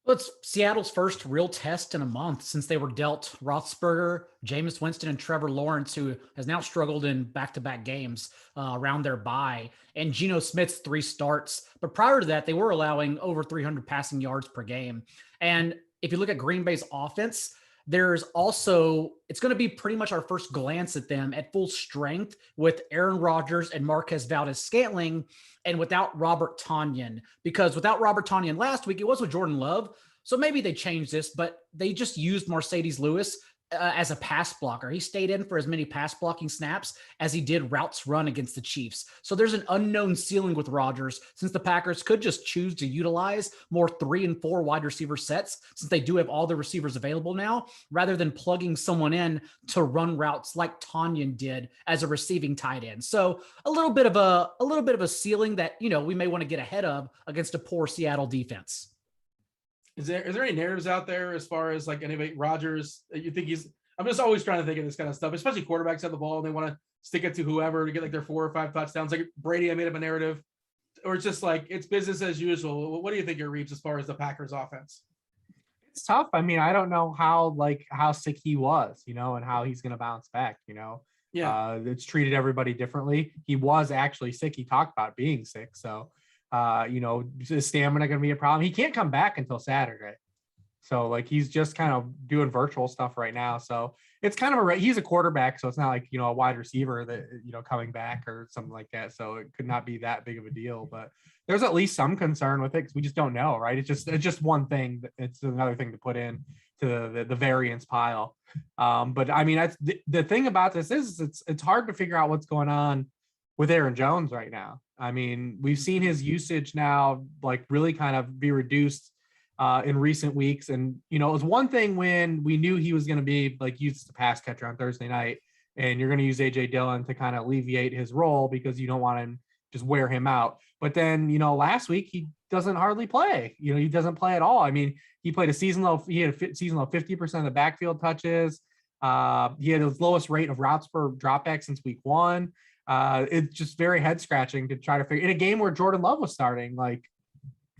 Well, it's Seattle's first real test in a month since they were dealt Roethlisberger, Jameis Winston, and Trevor Lawrence, who has now struggled in back-to-back games around their bye, and Geno Smith's 3 starts. But prior to that, they were allowing over 300 passing yards per game. And if you look at Green Bay's offense, there's also, it's going to be pretty much our first glance at them at full strength with Aaron Rodgers and Marquez Valdes-Scantling and without Robert Tonyan, because without Robert Tonyan last week, it was with Jordan Love. So maybe they changed this, but they just used Mercedes Lewis as a pass blocker. He stayed in for as many pass blocking snaps as he did routes run against the Chiefs. So there's an unknown ceiling with Rodgers, since the Packers could just choose to utilize more 3 and 4 wide receiver sets, since they do have all the receivers available now, rather than plugging someone in to run routes like Tonyan did as a receiving tight end. So a little bit of a ceiling that, we may want to get ahead of against a poor Seattle defense. Is there any narratives out there as far as like anybody Rodgers? You think I'm just always trying to think of this kind of stuff, especially quarterbacks have the ball and they want to stick it to whoever to get like their 4 or 5 touchdowns. Like Brady, I made up a narrative, or it's just like it's business as usual. What do you think, Reeves, as far as the Packers offense? It's tough. I mean, I don't know how sick he was, and how he's going to bounce back. Yeah, it's treated everybody differently. He was actually sick. He talked about being sick, so. His stamina going to be a problem. He can't come back until Saturday. So he's just kind of doing virtual stuff right now. So it's kind of he's a quarterback. So it's not like, a wide receiver that, coming back or something like that. So it could not be that big of a deal, but there's at least some concern with it because we just don't know, right? It's just one thing. It's another thing to put in to the variance pile. But I mean, that's the thing about this is it's hard to figure out what's going on with Aaron Jones right now. I mean, we've seen his usage now really kind of be reduced in recent weeks. And, it was one thing when we knew he was going to be used as a pass catcher on Thursday night, and you're going to use AJ Dillon to kind of alleviate his role because you don't want to just wear him out. But then, last week he doesn't hardly play. He doesn't play at all. I mean, he had a season low 50% of the backfield touches. He had his lowest rate of routes per dropback since week 1. It's just very head scratching to try to figure in a game where Jordan Love was starting.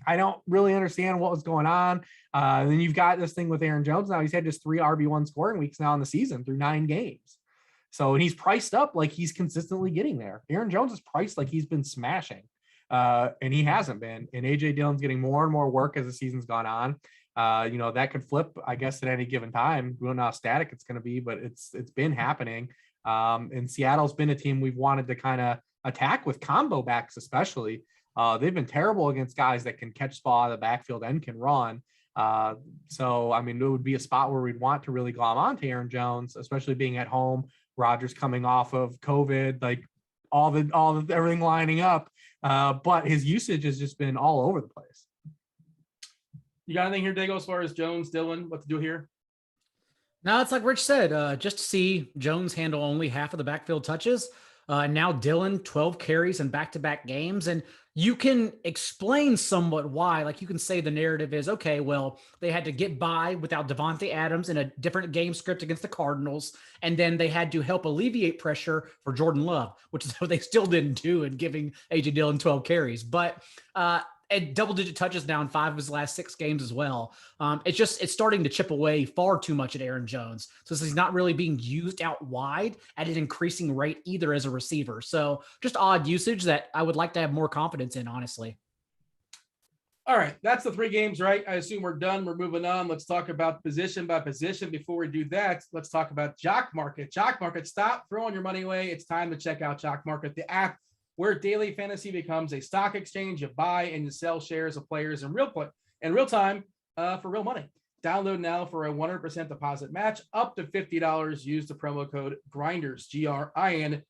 I don't really understand what was going on. And then you've got this thing with Aaron Jones. Now he's had just 3 RB1 scoring weeks now in the season through 9 games. So, and he's priced up like he's consistently getting there. Aaron Jones is priced like he's been smashing and he hasn't been. And AJ Dillon's getting more and more work as the season's gone on. That could flip, I guess, at any given time. We don't know how static it's going to be, but it's been happening. And Seattle's been a team we've wanted to kind of attack with combo backs, especially. They've been terrible against guys that can catch ball out of the backfield and can run. So, I mean, it would be a spot where we'd want to really glom on to Aaron Jones, especially being at home, Rodgers coming off of COVID, everything lining up. But his usage has just been all over the place. You got anything here, Daigle, as far as Jones, Dillon, what to do here? No, it's like Rich said, just to see Jones handle only half of the backfield touches. Now Dillon, 12 carries in back-to-back games. And you can explain somewhat why. You can say the narrative is, okay, well, they had to get by without Devontae Adams in a different game script against the Cardinals. And then they had to help alleviate pressure for Jordan Love, which is what they still didn't do in giving A.J. Dillon 12 carries. But and double-digit touches now in 5 of his last 6 games as well. It's starting to chip away far too much at Aaron Jones. So he's not really being used out wide at an increasing rate either as a receiver. So just odd usage that I would like to have more confidence in, honestly. All right, that's the 3 games, right? I assume we're done. We're moving on. Let's talk about position by position. Before we do that, let's talk about Jock Market. Jock Market, stop throwing your money away. It's time to check out Jock Market, the app where daily fantasy becomes a stock exchange. You buy and you sell shares of players in real time for real money. Download now for a 100% deposit match up to $50. Use the promo code Grinders, GRINDERS.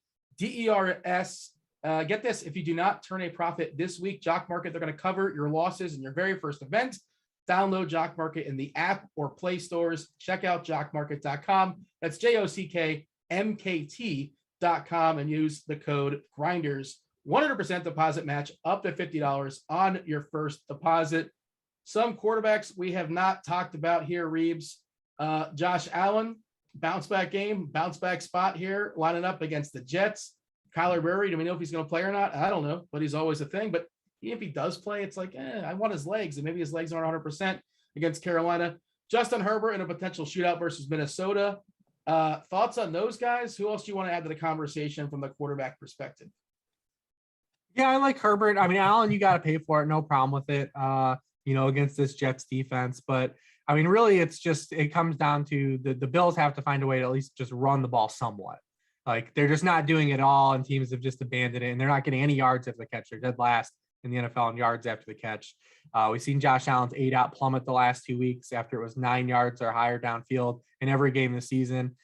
Get this, if you do not turn a profit this week, Jock Market, they're going to cover your losses in your very first event. Download Jock Market in the app or Play stores. Check out jockmarket.com. That's JOCKMKT.com and use the code Grinders. 100% deposit match up to $50 on your first deposit. Some quarterbacks we have not talked about here, Reeves. Josh Allen, bounce back game, bounce back spot here, lining up against the Jets. Kyler Murray, do we know if he's going to play or not? I don't know, but he's always a thing. But if he does play, it's like, I want his legs, and maybe his legs aren't 100% against Carolina. Justin Herbert in a potential shootout versus Minnesota. Thoughts on those guys? Who else do you want to add to the conversation from the quarterback perspective? Yeah, I like Herbert. I mean, Allen, you got to pay for it. No problem with it, against this Jets defense. But, I mean, really, it comes down to the Bills have to find a way to at least just run the ball somewhat. Like, they're just not doing it all, and teams have just abandoned it, and they're not getting any yards after the catch. They're dead last in the NFL in yards after the catch. We've seen Josh Allen's ADOT plummet the last 2 weeks after it was 9 yards or higher downfield in every game this season.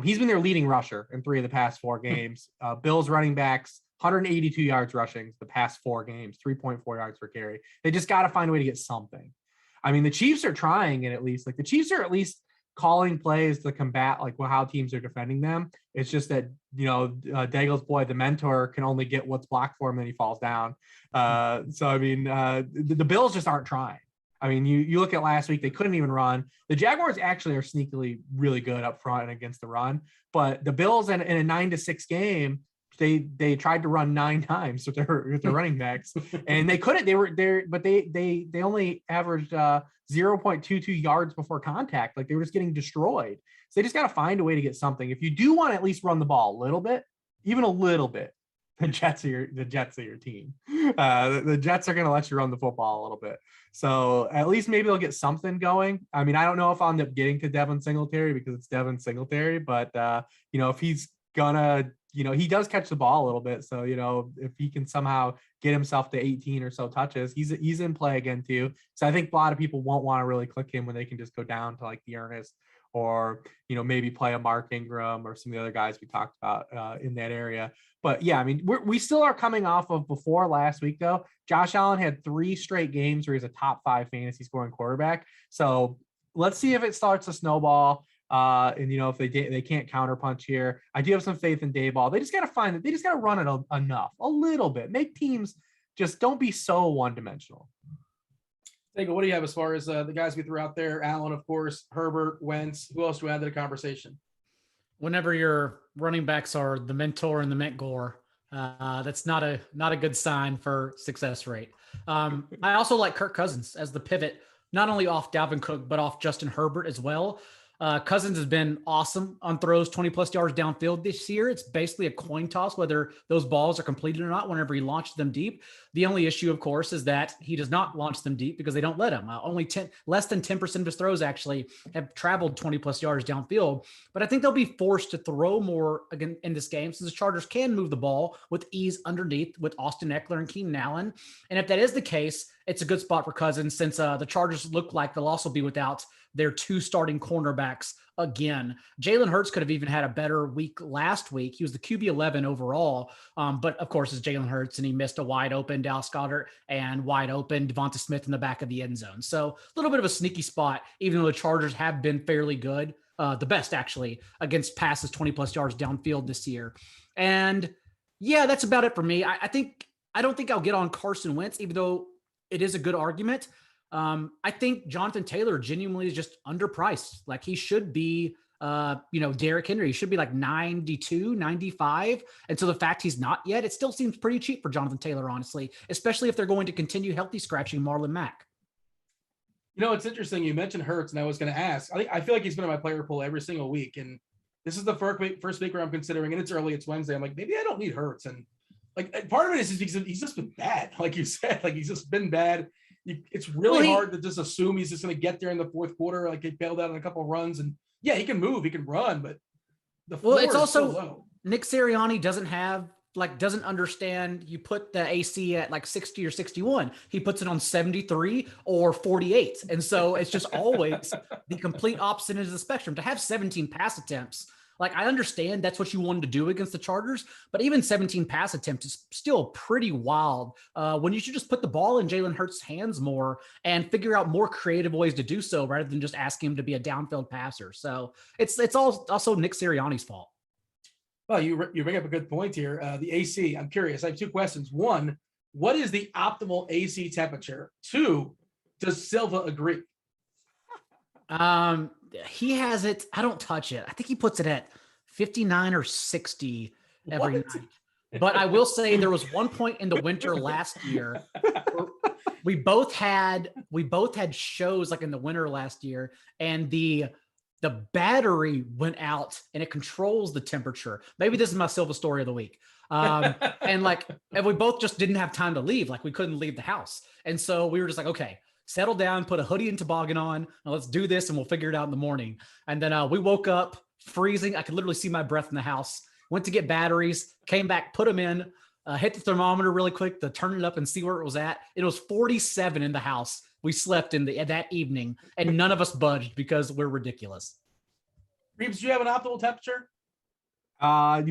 He's been their leading rusher in 3 of the past 4 games. Bills running backs, 182 yards rushing the past 4 games, 3.4 yards per carry. They just got to find a way to get something. I mean, the Chiefs are trying it at least. Like, the Chiefs are at least calling plays to combat how teams are defending them. It's just that, Daigle's boy, the mentor, can only get what's blocked for him and he falls down. So, I mean, the Bills just aren't trying. I mean, you look at last week, they couldn't even run. The Jaguars actually are sneakily really good up front and against the run, but the Bills in a 9-6 game, they tried to run 9 times with their running backs, and they couldn't. They were there, but they only averaged 0.22 yards before contact. Like, they were just getting destroyed. So they just got to find a way to get something. If you do want to at least run the ball a little bit, even a little bit, the Jets are your team. The Jets are going to let you run the football a little bit. So at least maybe they'll get something going. I mean, I don't know if I'll end up getting to Devin Singletary because it's Devin Singletary, but if he's gonna, he does catch the ball a little bit. So, if he can somehow get himself to 18 or so touches, he's in play again too. So I think a lot of people won't want to really click him when they can just go down to like the Ernest or, maybe play a Mark Ingram or some of the other guys we talked about in that area. But yeah, I mean, we still are coming off of before last week though. Josh Allen had 3 straight games where he's a top 5 fantasy scoring quarterback. So let's see if it starts to snowball. And if they can't counterpunch here, I do have some faith in Daigle. They just got to run it enough, a little bit, make teams just don't be so one-dimensional. Daigle, what do you have as far as the guys we threw out there? Allen, of course, Herbert, Wentz. Who else do we add to the conversation? Whenever your running backs are the mentor and the mentor, that's not a good sign for success rate. I also like Kirk Cousins as the pivot, not only off Dalvin Cook, but off Justin Herbert as well. Cousins has been awesome on throws 20+ yards downfield this year. It's basically a coin toss whether those balls are completed or not whenever he launches them deep. The only issue, of course, is that he does not launch them deep because they don't let him. Less than 10% of his throws actually have traveled 20+ yards downfield. But I think they'll be forced to throw more again in this game since the Chargers can move the ball with ease underneath with Austin Eckler and Keenan Allen. And if that is the case, it's a good spot for Cousins since the Chargers look like they'll also be without their 2 starting cornerbacks again. Jalen Hurts could have even had a better week last week. He was the QB 11 overall, but of course it's Jalen Hurts, and he missed a wide open Dallas Goedert and wide open Devonta Smith in the back of the end zone. So a little bit of a sneaky spot, even though the Chargers have been fairly good, the best actually against passes 20+ yards downfield this year. And yeah, that's about it for me. I don't think I'll get on Carson Wentz, even though it is a good argument. I think Jonathan Taylor genuinely is just underpriced. Like, he should be, Derrick Henry, he should be like 92, 95. And so the fact he's not yet, it still seems pretty cheap for Jonathan Taylor, honestly, especially if they're going to continue healthy scratching Marlon Mack. It's interesting. You mentioned Hurts, and I was going to ask, I feel like he's been in my player pool every single week. And this is the first week where I'm considering, and it's early, it's Wednesday. I'm like, maybe I don't need Hurts. And like, part of it is because he's just been bad. Like you said, like he's just been bad. it's really hard to just assume he's just going to get there in the fourth quarter. Like he bailed out on a couple of runs, and yeah, he can move, he can run, but the floor it's is also so low. Nick Sirianni doesn't understand you put the AC at like 60 or 61. He puts it on 73 or 48. And so it's just always the complete opposite end of the spectrum. To have 17 pass attempts, like I understand that's what you wanted to do against the Chargers, but even 17 pass attempts is still pretty wild when you should just put the ball in Jalen Hurts' hands more and figure out more creative ways to do so rather than just asking him to be a downfield passer. So it's also Nick Sirianni's fault. Well, you bring up a good point here. The AC, I'm curious. I have two questions. One, what is the optimal AC temperature? Two, does Silva agree? He has it. I don't touch it. I think he puts it at 59 or 60 every night. But I will say there was one point in the winter last year where we both had shows like in the winter last year, and the battery went out and it controls the temperature. Maybe this is my Silva story of the week. And we both just didn't have time to leave. Like we couldn't leave the house. And so we were just like, okay, settle down, put a hoodie and toboggan on, and let's do this and we'll figure it out in the morning. And then we woke up freezing. I could literally see my breath in the house, went to get batteries, came back, put them in, hit the thermometer really quick to turn it up and see where it was at. It was 47 in the house. We slept in that evening, and none of us budged because we're ridiculous. Reeves, do you have an optimal temperature?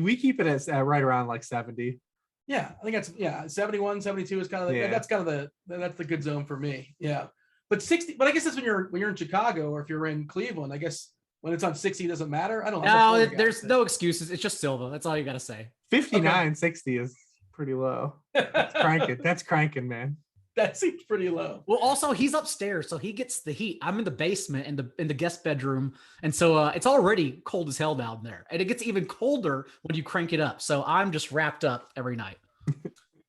We keep it at right around like 70. Yeah, I think that's 71, 72 is kind of that's the good zone for me. Yeah. But 60, but I guess that's when you're in Chicago, or if you're in Cleveland, I guess when it's on 60 it doesn't matter. I don't know. No, there's no excuses. It's just Silva. That's all you got to say. 59, okay. 60 is pretty low. That's cranking, man. That seems pretty low. Well, also he's upstairs, so he gets the heat. I'm in the basement in the guest bedroom, and so it's already cold as hell down there, and it gets even colder when you crank it up. So I'm just wrapped up every night,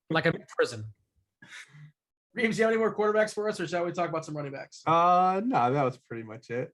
like I'm in prison. Reeves, do you have any more quarterbacks for us, or shall we talk about some running backs? No, that was pretty much it.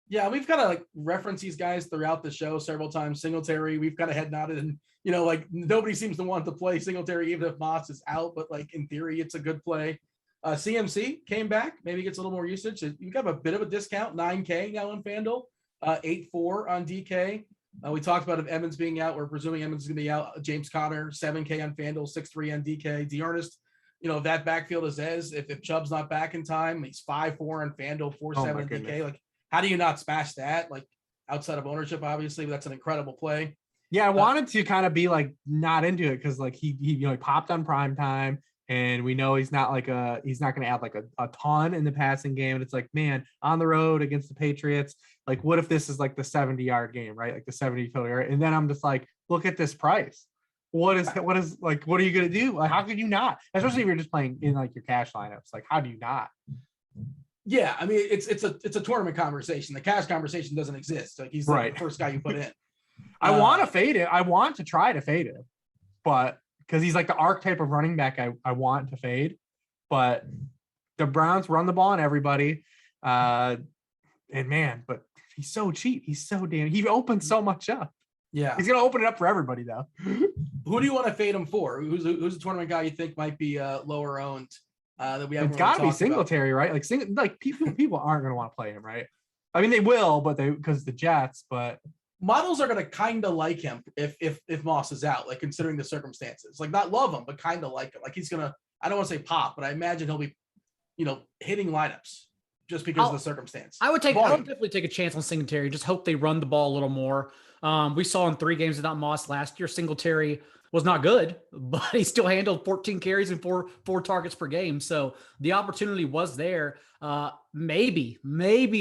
Yeah, we've kind of like referenced these guys throughout the show several times. Singletary, we've kind of head nodded, and like nobody seems to want to play Singletary even if Moss is out, but like in theory, it's a good play. CMC came back, maybe gets a little more usage. You got a bit of a discount, $9K now on FanDuel, 8.4 on DK. We talked about if Evans being out, we're presuming Evans is going to be out. James Conner, 7K on FanDuel, 6.3 on DK. D'Ernest, if that backfield is if Chubb's not back in time, he's 5.4 on FanDuel, 4.7 on DK. Like, how do you not smash that? Like, outside of ownership, obviously, but that's an incredible play. Yeah, I wanted to kind of be like not into it because like he popped on prime time, and we know he's not going to add like a ton in the passing game. And it's like, man, on the road against the Patriots, like what if this is like the 70-yard game, right? Like the 70 total yard. And then I'm just like, look at this price. What are you going to do? Like, how could you not? Especially if you're just playing in like your cash lineups. Like, how do you not? Yeah, I mean, it's a tournament conversation. The cash conversation doesn't exist. Like he's like the first guy you put in. I want to fade it. I want to try to fade it, but because he's like the archetype of running back I want to fade. But the Browns run the ball on everybody. And man, but he's so cheap. He's so he opens so much up. Yeah. He's going to open it up for everybody though. Who do you want to fade him for? Who's a tournament guy you think might be lower owned that we haven't? It's got to be Singletary, right? Like people aren't going to want to play him, right? I mean, they will, but because the Jets, but models are going to kind of like him if Moss is out, like considering the circumstances, like not love him, but kind of like him. Like he's going to, I don't want to say pop, but I imagine he'll be, hitting lineups just because of the circumstance. I would definitely take a chance on Singletary. Just hope they run the ball a little more. We saw in 3 games without Moss last year, Singletary was not good, but he still handled 14 carries and four targets per game. So the opportunity was there. Maybe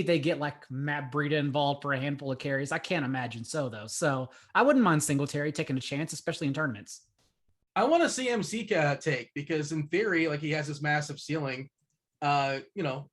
they get like Matt Breida involved for a handful of carries. I can't imagine so though. So I wouldn't mind Singletary taking a chance, especially in tournaments. I want to see CMC take because in theory, like he has this massive ceiling. Now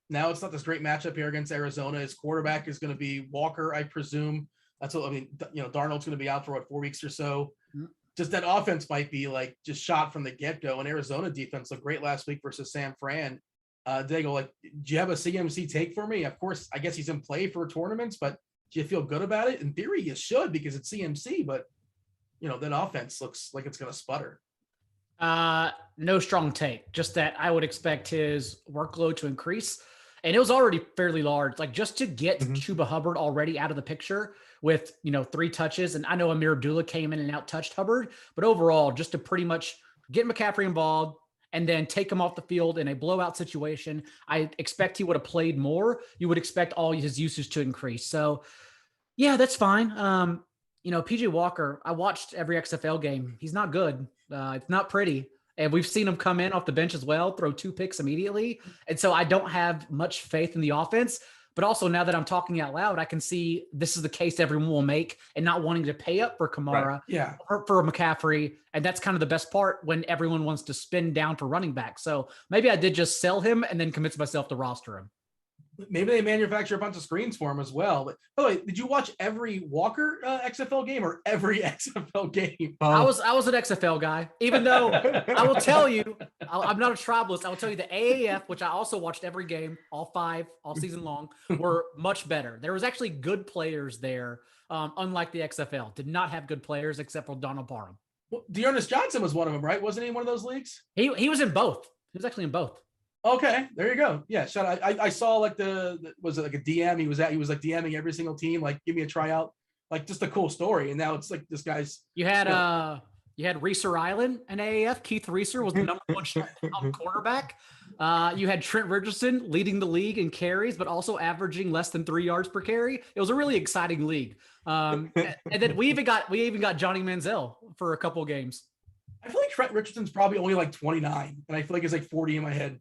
it's not this great matchup here against Arizona. His quarterback is going to be Walker, I presume. That's what I mean. Darnold's going to be out for 4 weeks or so. Mm-hmm. Just that offense might be like just shot from the get-go. And Arizona defense looked great last week versus San Fran. Daigle, like, do you have a CMC take for me? Of course, I guess he's in play for tournaments, but do you feel good about it? In theory, you should because it's CMC, but that offense looks like it's going to sputter. no strong take, just that I would expect his workload to increase. And it was already fairly large. Like just to get Chuba Hubbard already out of the picture with, 3 touches. And I know Amir Abdullah came in and out touched Hubbard, but overall, just to pretty much get McCaffrey involved and then take him off the field in a blowout situation, I expect he would have played more. You would expect all his usage to increase. So yeah, that's fine. PJ Walker, I watched every XFL game. He's not good. It's not pretty. And we've seen him come in off the bench as well, throw 2 picks immediately. And so I don't have much faith in the offense. But also now that I'm talking out loud, I can see this is the case everyone will make and not wanting to pay up for Kamara, or for McCaffrey. And that's kind of the best part when everyone wants to spin down for running back. So maybe I did just sell him and then convince myself to roster him. Maybe they manufacture a bunch of screens for him as well. But by the way, did you watch every Walker XFL game or every XFL game? I was an XFL guy, even though I will tell you, I'm not a tribalist. I will tell you the AAF, which I also watched every game, all 5, all season long, were much better. There was actually good players there, unlike the XFL. Did not have good players except for Donald Parham. Well, Dearness Johnson was one of them, right? Wasn't he in one of those leagues? He was in both. He was actually in both. Okay, there you go. Yeah, shout out. I saw like was it like a DM? He was like DMing every single team, like give me a tryout, like just a cool story. And now it's like this guy's. You had Reeser Island in AAF. Keith Reeser was the number 1 cornerback. You had Trent Richardson leading the league in carries, but also averaging less than 3 yards per carry. It was a really exciting league. And then we even got Johnny Manziel for a couple of games. I feel like Trent Richardson's probably only like 29, and I feel like he's like 40 in my head.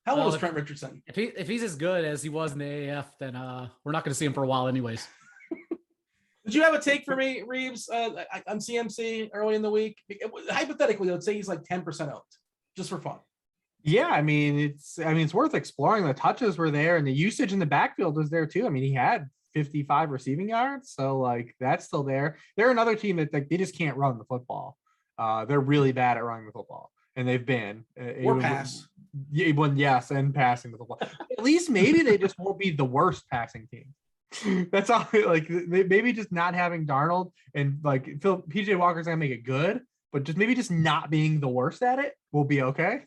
How old is Trent Richardson? If he's as good as he was in the AAF, then we're not going to see him for a while anyways. Did you have a take for me, Reeves, on CMC early in the week? Hypothetically, let's say he's like 10% owned, just for fun. Yeah, I mean, it's worth exploring. The touches were there, and the usage in the backfield was there too. I mean, he had 55 receiving yards, so like that's still there. They're another team that like they just can't run the football. They're really bad at running the football, and they've been or pass. Yes, and passing the football. At least maybe they just won't be the worst passing team. That's all. Like maybe just not having Darnold and like PJ Walker's gonna make it good, but just maybe just not being the worst at it will be okay.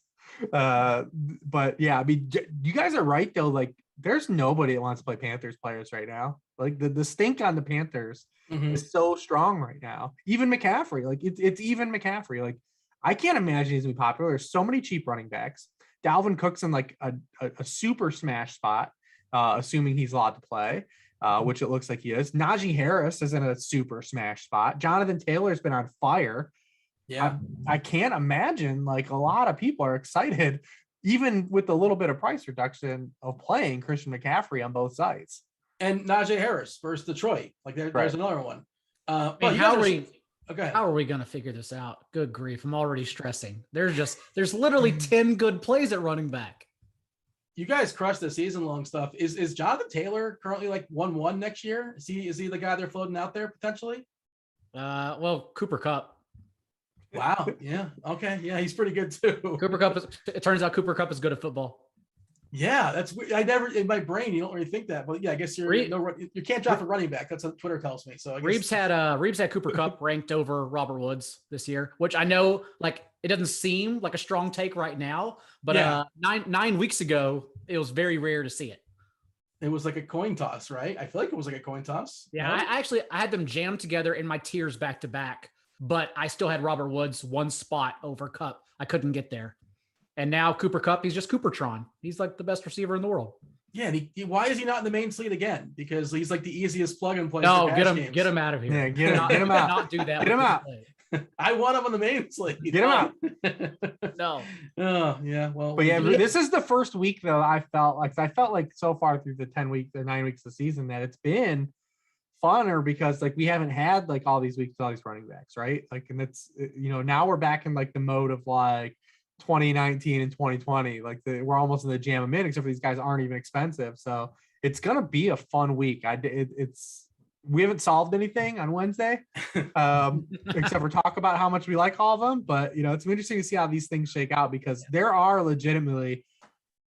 But yeah, I mean, you guys are right though. Like there's nobody that wants to play Panthers players right now. Like the stink on the Panthers is so strong right now. Even McCaffrey, like it's even McCaffrey. Like I can't imagine he's gonna be popular. There's so many cheap running backs. Dalvin Cook's in like a super smash spot, assuming he's allowed to play, which it looks like he is. Najee Harris is in a super smash spot. Jonathan Taylor's been on fire. Yeah, I can't imagine like a lot of people are excited, even with a little bit of price reduction of playing Christian McCaffrey on both sides. And Najee Harris versus Detroit, like there's another one. Okay, how are we going to figure this out? Good grief. I'm already stressing. There's literally 10 good plays at running back. You guys crushed the season long stuff. Is Jonathan Taylor currently like 1-1 next year? Is he the guy they're floating out there potentially? Well, Cooper Kupp. Wow. Yeah. Okay. Yeah. He's pretty good too. It turns out Cooper Kupp is good at football. Yeah, that's weird. I never in my brain you don't really think that, but yeah, I guess you can't draft a running back. That's what Twitter tells me. So I guess Reeves had Cooper Kupp ranked over Robert Woods this year, which I know like it doesn't seem like a strong take right now, but 9 weeks ago it was very rare to see it. It was like a coin toss, right? I feel like it was like a coin toss. Yeah, I had them jammed together in my tiers back to back, but I still had Robert Woods one spot over Kupp. I couldn't get there. And now Cooper Kupp, he's just Coopertron. He's like the best receiver in the world. Yeah, and why is he not in the main slate again? Because he's like the easiest plug and play. No, get him out of here. Yeah, get him out. Not do that. Get him out. I want him on the main slate. Get him out. No. Oh yeah. Well, but yeah, this is the first week though. I felt like so far through the 9 weeks of the season that it's been funner because like we haven't had like all these weeks with all these running backs, right? Like, and it's now we're back in like the mode of like 2019 and 2020, like we're almost in the jam of mid, except for these guys aren't even expensive. So it's gonna be a fun week. We haven't solved anything on Wednesday, except for talk about how much we like all of them. But it's interesting to see how these things shake out because there are legitimately.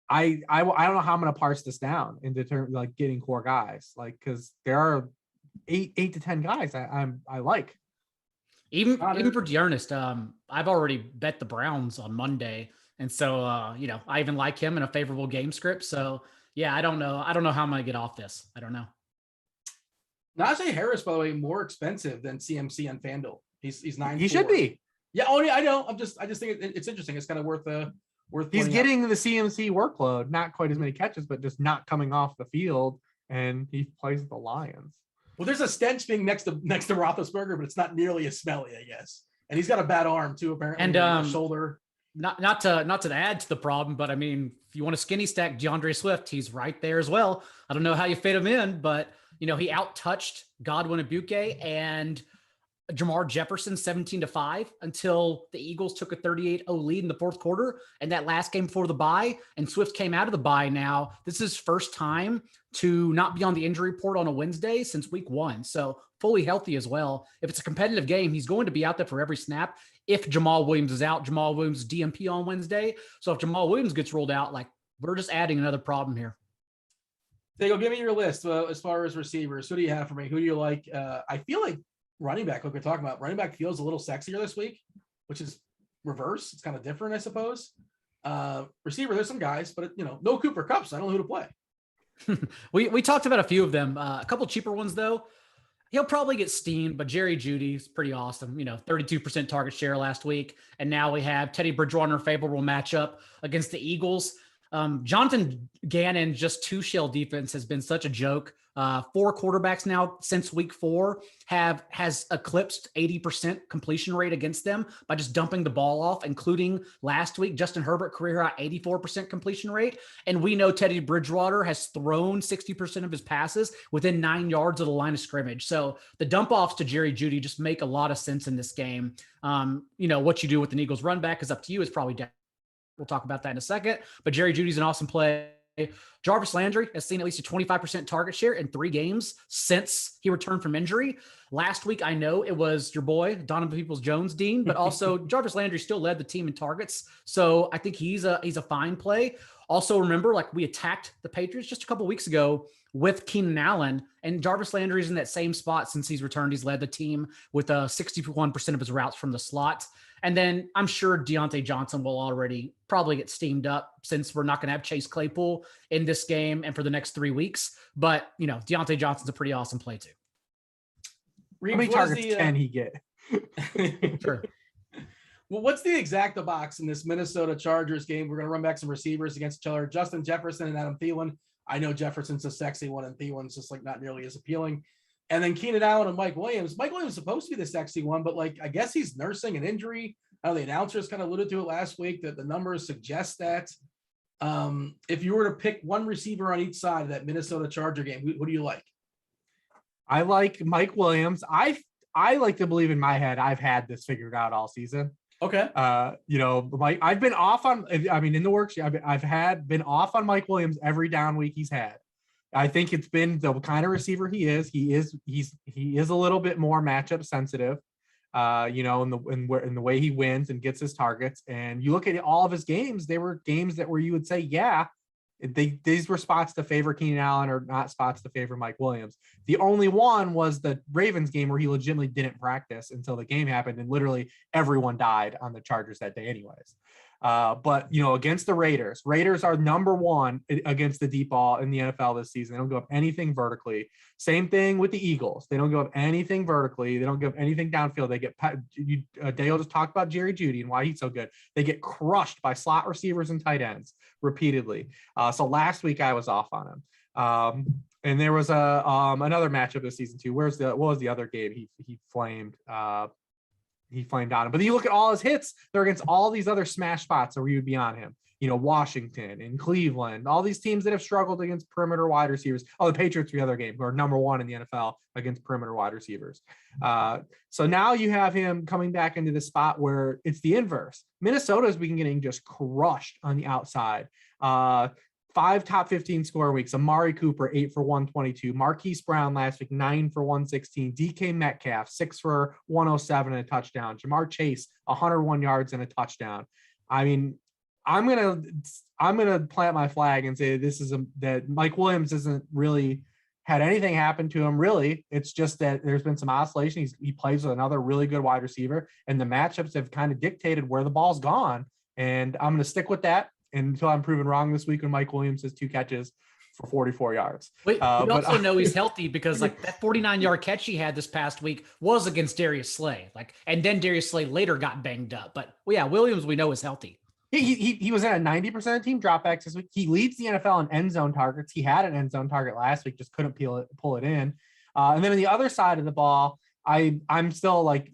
I don't know how I'm gonna parse this down into terms like getting core guys, like because there are 8 to 10 guys I like. Even for Dearness, I've already bet the Browns on Monday. And so, I even like him in a favorable game script. So yeah, I don't know. I don't know how I'm going to get off this. I don't know. Najee Harris, by the way, more expensive than CMC on FanDuel. He's 9. He should be. Yeah. Oh yeah, I know. I just think it's interesting. It's kind of worth He's getting the CMC workload, not quite as many catches, but just not coming off the field. And he plays the Lions. Well, there's a stench being next to Roethlisberger, but it's not nearly as smelly, I guess. And he's got a bad arm too, apparently. And shoulder. Not to add to the problem, but I mean, if you want to skinny stack DeAndre Swift, he's right there as well. I don't know how you fit him in, but he out-touched Godwin Abuke and Jamar Jefferson 17-5 until the Eagles took a 38-0 lead in the fourth quarter. And that last game before the bye, and Swift came out of the bye now. This is his first time to not be on the injury report on a Wednesday since week 1. So fully healthy as well. If it's a competitive game, he's going to be out there for every snap. If Jamal Williams is out, Jamal Williams DMP on Wednesday. So if Jamal Williams gets rolled out, we're just adding another problem here. Daigle, give me your list as far as receivers. Who do you have for me? Who do you like? I feel like running back, like we're talking about, running back feels a little sexier this week, which is reverse. It's kind of different, I suppose. Receiver, there's some guys, but no Cooper Kupp, so I don't know who to play. We talked about a few of them. A couple cheaper ones though. He'll probably get steamed, but Jerry Jeudy's pretty awesome. 32% target share last week, and now we have Teddy Bridgewater favorable matchup against the Eagles. Jonathan Gannon, just two shell defense has been such a joke. 4 quarterbacks now since week 4 has eclipsed 80% completion rate against them by just dumping the ball off, including last week, Justin Herbert career high 84% completion rate. And we know Teddy Bridgewater has thrown 60% of his passes within 9 yards of the line of scrimmage. So the dump offs to Jerry Jeudy just make a lot of sense in this game. What you do with an Eagles run back is up to you. It's probably down. We'll talk about that in a second, but Jerry Jeudy's an awesome play. Jarvis Landry has seen at least a 25% target share in 3 games since he returned from injury. Last week, I know it was your boy, Donovan Peoples-Jones, Dean, but also Jarvis Landry still led the team in targets. So I think he's a fine play. Also, remember, we attacked the Patriots just a couple weeks ago with Keenan Allen, and Jarvis Landry is in that same spot since he's returned. He's led the team with 61% of his routes from the slot. And then I'm sure Deontay Johnson will already probably get steamed up since we're not going to have Chase Claypool in this game and for the next 3 weeks. But, Deontay Johnson's a pretty awesome play too. How many targets can he get? Sure. Well, what's the exacta box in this Minnesota Chargers game? We're going to run back some receivers against each other. Justin Jefferson and Adam Thielen. I know Jefferson's a sexy one and Thielen's just not nearly as appealing. And then Keenan Allen and Mike Williams. Mike Williams is supposed to be the sexy one, but I guess he's nursing an injury. I know the announcers kind of alluded to it last week that the numbers suggest that. If you were to pick one receiver on each side of that Minnesota Charger game, who do you like? I like Mike Williams. I like to believe in my head I've had this figured out all season. Okay. I've been off on. In the works, I've been off on Mike Williams every down week he's had. I think it's been the kind of receiver he is. He is a little bit more matchup sensitive, in the way he wins and gets his targets. And you look at all of his games; they were games where you would say, yeah, these were spots to favor Keenan Allen or not spots to favor Mike Williams. The only one was the Ravens game where he legitimately didn't practice until the game happened, and literally everyone died on the Chargers that day, anyways. But against the Raiders are number 1 against the deep ball in the NFL this season. They don't go up anything vertically. Same thing with the Eagles. They don't go up anything vertically. They don't give anything downfield. They get Dale just talked about Jerry Jeudy and why he's so good. They get crushed by slot receivers and tight ends repeatedly. So last week I was off on him. And there was another matchup this season too. What was the other game he flamed? He flamed on him. But you look at all his hits, they're against all these other smash spots where you would be on him. Washington and Cleveland, all these teams that have struggled against perimeter wide receivers. Oh, the Patriots, the other game, who are number 1 in the NFL against perimeter wide receivers. So now you have him coming back into the spot where it's the inverse. Minnesota's been getting just crushed on the outside. 5 top 15 score weeks. Amari Cooper, 8 for 122. Marquise Brown last week, 9 for 116. DK Metcalf, 6 for 107 and a touchdown. Jamar Chase, 101 yards and a touchdown. I'm gonna plant my flag and say that Mike Williams isn't really had anything happen to him, really. It's just that there's been some oscillation. He plays with another really good wide receiver, and the matchups have kind of dictated where the ball's gone. And I'm going to stick with that until I'm proven wrong this week when Mike Williams has 2 catches for 44 yards. We also know he's healthy because like that 49-yard catch he had this past week was against Darius Slay. And then Darius Slay later got banged up. But Williams we know is healthy. He was in a 90% of team dropbacks this week. He leads the NFL in end zone targets. He had an end zone target last week, just couldn't pull it in. And then on the other side of the ball, I'm still like,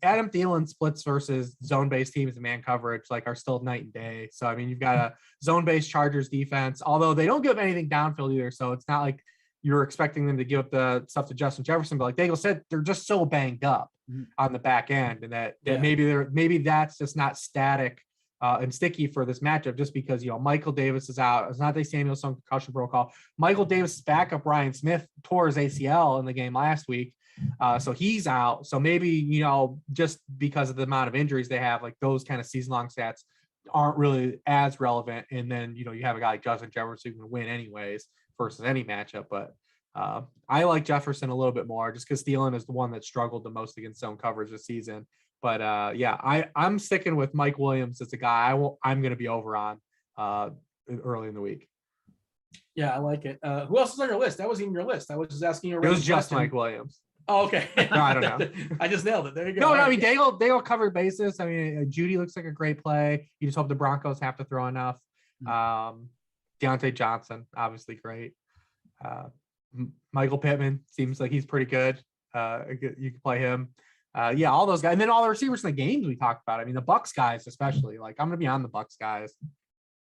Adam Thielen splits versus zone-based teams and man coverage are still night and day. So, I mean, you've got a zone-based Chargers defense, although they don't give anything downfield either. So it's not like you're expecting them to give up the stuff to Justin Jefferson, but like Daigle said, they're just so banged up on the back end, and that maybe that's just not static and sticky for this matchup, just because Michael Davis is out. Asante Samuel's concussion protocol. Michael Davis' backup Ryan Smith tore his ACL in the game last week, so he's out. So maybe just because of the amount of injuries they have, like those kind of season-long stats aren't really as relevant. And then you have a guy like Justin Jefferson who can win anyways versus any matchup. But I like Jefferson a little bit more just because Thielen is the one that struggled the most against zone coverage this season. But I'm sticking with Mike Williams as a guy I'm going to be over on early in the week. Yeah, I like it. Who else is on your list? That wasn't even your list. I was just asking you. It was just Mike Williams. Oh, okay. No, I don't know. I just nailed it. There you go. No, I mean, Daigle covered bases. I mean, Judy looks like a great play. You just hope the Broncos have to throw enough. Deontay Johnson, obviously great. Michael Pittman seems like he's pretty good. You can play him. All those guys. And then all the receivers in the games we talked about. I mean, the Bucs guys, especially. Like, I'm going to be on the Bucs guys.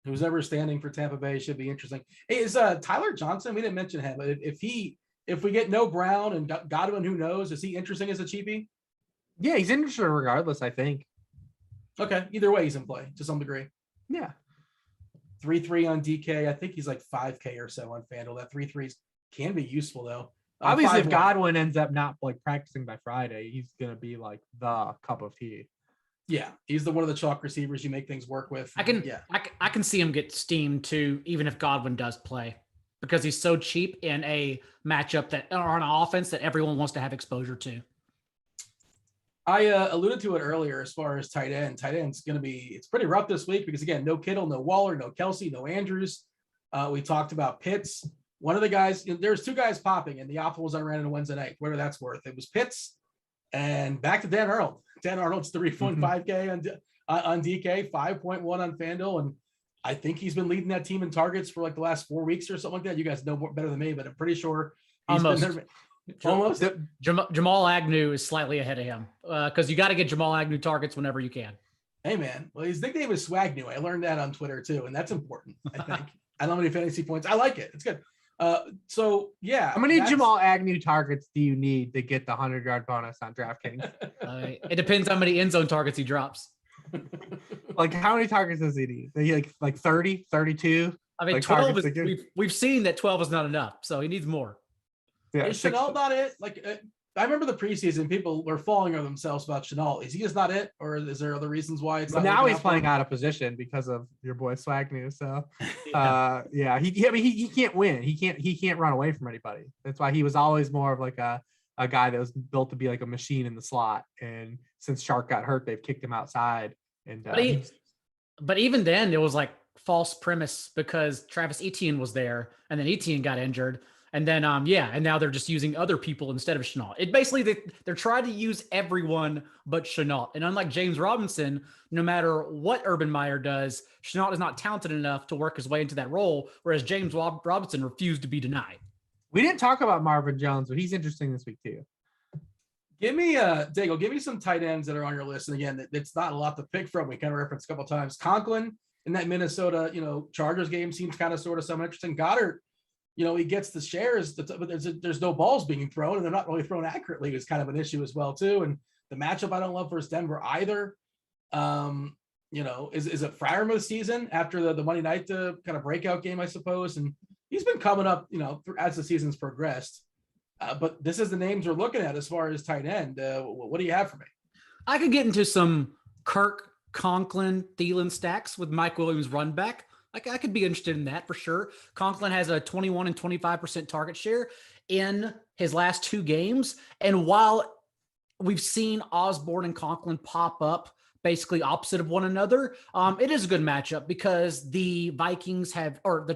Who's ever standing for Tampa Bay should be interesting. Hey, is Tyler Johnson? We didn't mention him, but if we get no Brown and Godwin, who knows? Is he interesting as a cheapie? Yeah, he's interesting regardless, I think. Okay, either way, he's in play to some degree. Yeah. 3-3 on DK. I think he's like 5K or so on FanDuel. That 3-3s can be useful though. Obviously, if Godwin ends up not like practicing by Friday, he's gonna be like the cup of tea. Yeah, he's one of the chalk receivers you make things work with. I can see him get steamed too, even if Godwin does play, because he's so cheap in a matchup or an offense that everyone wants to have exposure to. I alluded to it earlier as far as tight end. Tight end's going to be, it's pretty rough this week because, again, no Kittle, no Waller, no Kelsey, no Andrews. We talked about Pitts. One of the guys, there's 2 guys popping, and the optimals I ran on Wednesday night, whatever that's worth. It was Pitts and back to Dan Arnold. Dan Arnold's 3.5K on DK, 5.1 on FanDuel. And I think he's been leading that team in targets for like the last 4 weeks or something like that. You guys know better than me, but I'm pretty sure he's almost. Jamal Agnew is slightly ahead of him because you got to get Jamal Agnew targets whenever you can. Hey, man. Well, his nickname is Swagnew. I learned that on Twitter, too, and that's important, I think. I don't have any fantasy points. I like it. It's good. So, yeah. How many Jamal Agnew targets do you need to get the 100-yard bonus on DraftKings? It depends how many end zone targets he drops. Like, how many targets does he need? Like 30, 32? I mean, 12 is, we've seen that 12 is not enough, so he needs more. Yeah, is Shenault not it? Like, I remember the preseason, people were falling on themselves about Shenault. Is he just not it, or is there other reasons why it's not? Now he's playing out of position because of your boy Swagnew. So, he can't win. He can't run away from anybody. That's why he was always more of like a guy that was built to be like a machine in the slot. And since Shark got hurt, they've kicked him outside. And but even then, it was like false premise because Travis Etienne was there, and then Etienne got injured. And then, and now they're just using other people instead of Shenault. It basically, they're trying to use everyone but Shenault. And unlike James Robinson, no matter what Urban Meyer does, Shenault is not talented enough to work his way into that role, whereas James Robinson refused to be denied. We didn't talk about Marvin Jones, but he's interesting this week too. Give me, Daigle, give me some tight ends that are on your list. And again, it's not a lot to pick from. We kind of referenced a couple of times. Conklin in that Minnesota, Chargers game seems kind of sort of somewhat interesting. Goddard, he gets the shares, but there's no balls being thrown, and they're not really thrown accurately. Is kind of an issue as well too. And the matchup I don't love versus Denver either. Is it Freiermuth's season after the Monday night kind of breakout game, I suppose, and he's been coming up, as the season's progressed. But this is the names we're looking at as far as tight end. What do you have for me? I could get into some Kirk, Conklin, Thielen stacks with Mike Williams run back. I could be interested in that for sure. Conklin has a 21 and 25% target share in his last 2 games. And while we've seen Osborne and Conklin pop up basically opposite of one another, it is a good matchup because the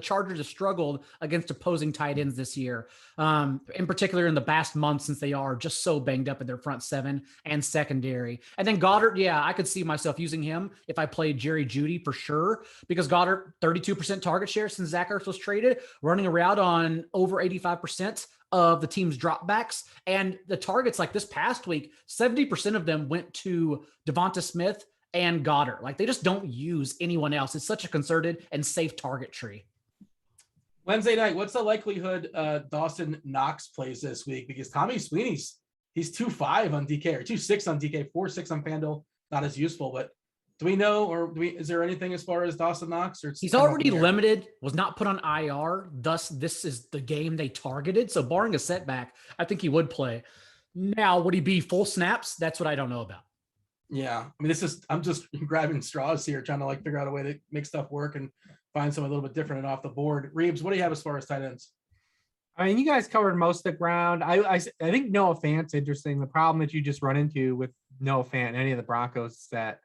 Chargers have struggled against opposing tight ends this year, in particular in the past month, since they are just so banged up in their front 7 and secondary. And then Goddard, I could see myself using him if I played Jerry Jeudy for sure, because Goddard, 32% target share since Zach Ertz was traded, running around on over 85% of the team's dropbacks. And the targets, like this past week, 70% of them went to Devonta Smith and Goddard. Like, they just don't use anyone else. It's such a concerted and safe target tree. Wednesday night, what's the likelihood Dawson Knox plays this week? Because Tommy Sweeney's, he's 2.5 on DK or 2.6 on DK, 4.6 on FanDuel. Not as useful, but do we know, or is there anything as far as Dawson Knox? Or he's already limited, was not put on IR. Thus, this is the game they targeted. So barring a setback, I think he would play. Now, would he be full snaps? That's what I don't know about. Yeah. I mean, I'm just grabbing straws here, trying to like figure out a way to make stuff work and find something a little bit different and off the board. Reeves, what do you have as far as tight ends? I mean, you guys covered most of the ground. I think Noah Fant's interesting. The problem that you just run into with Noah Fant and any of the Broncos is that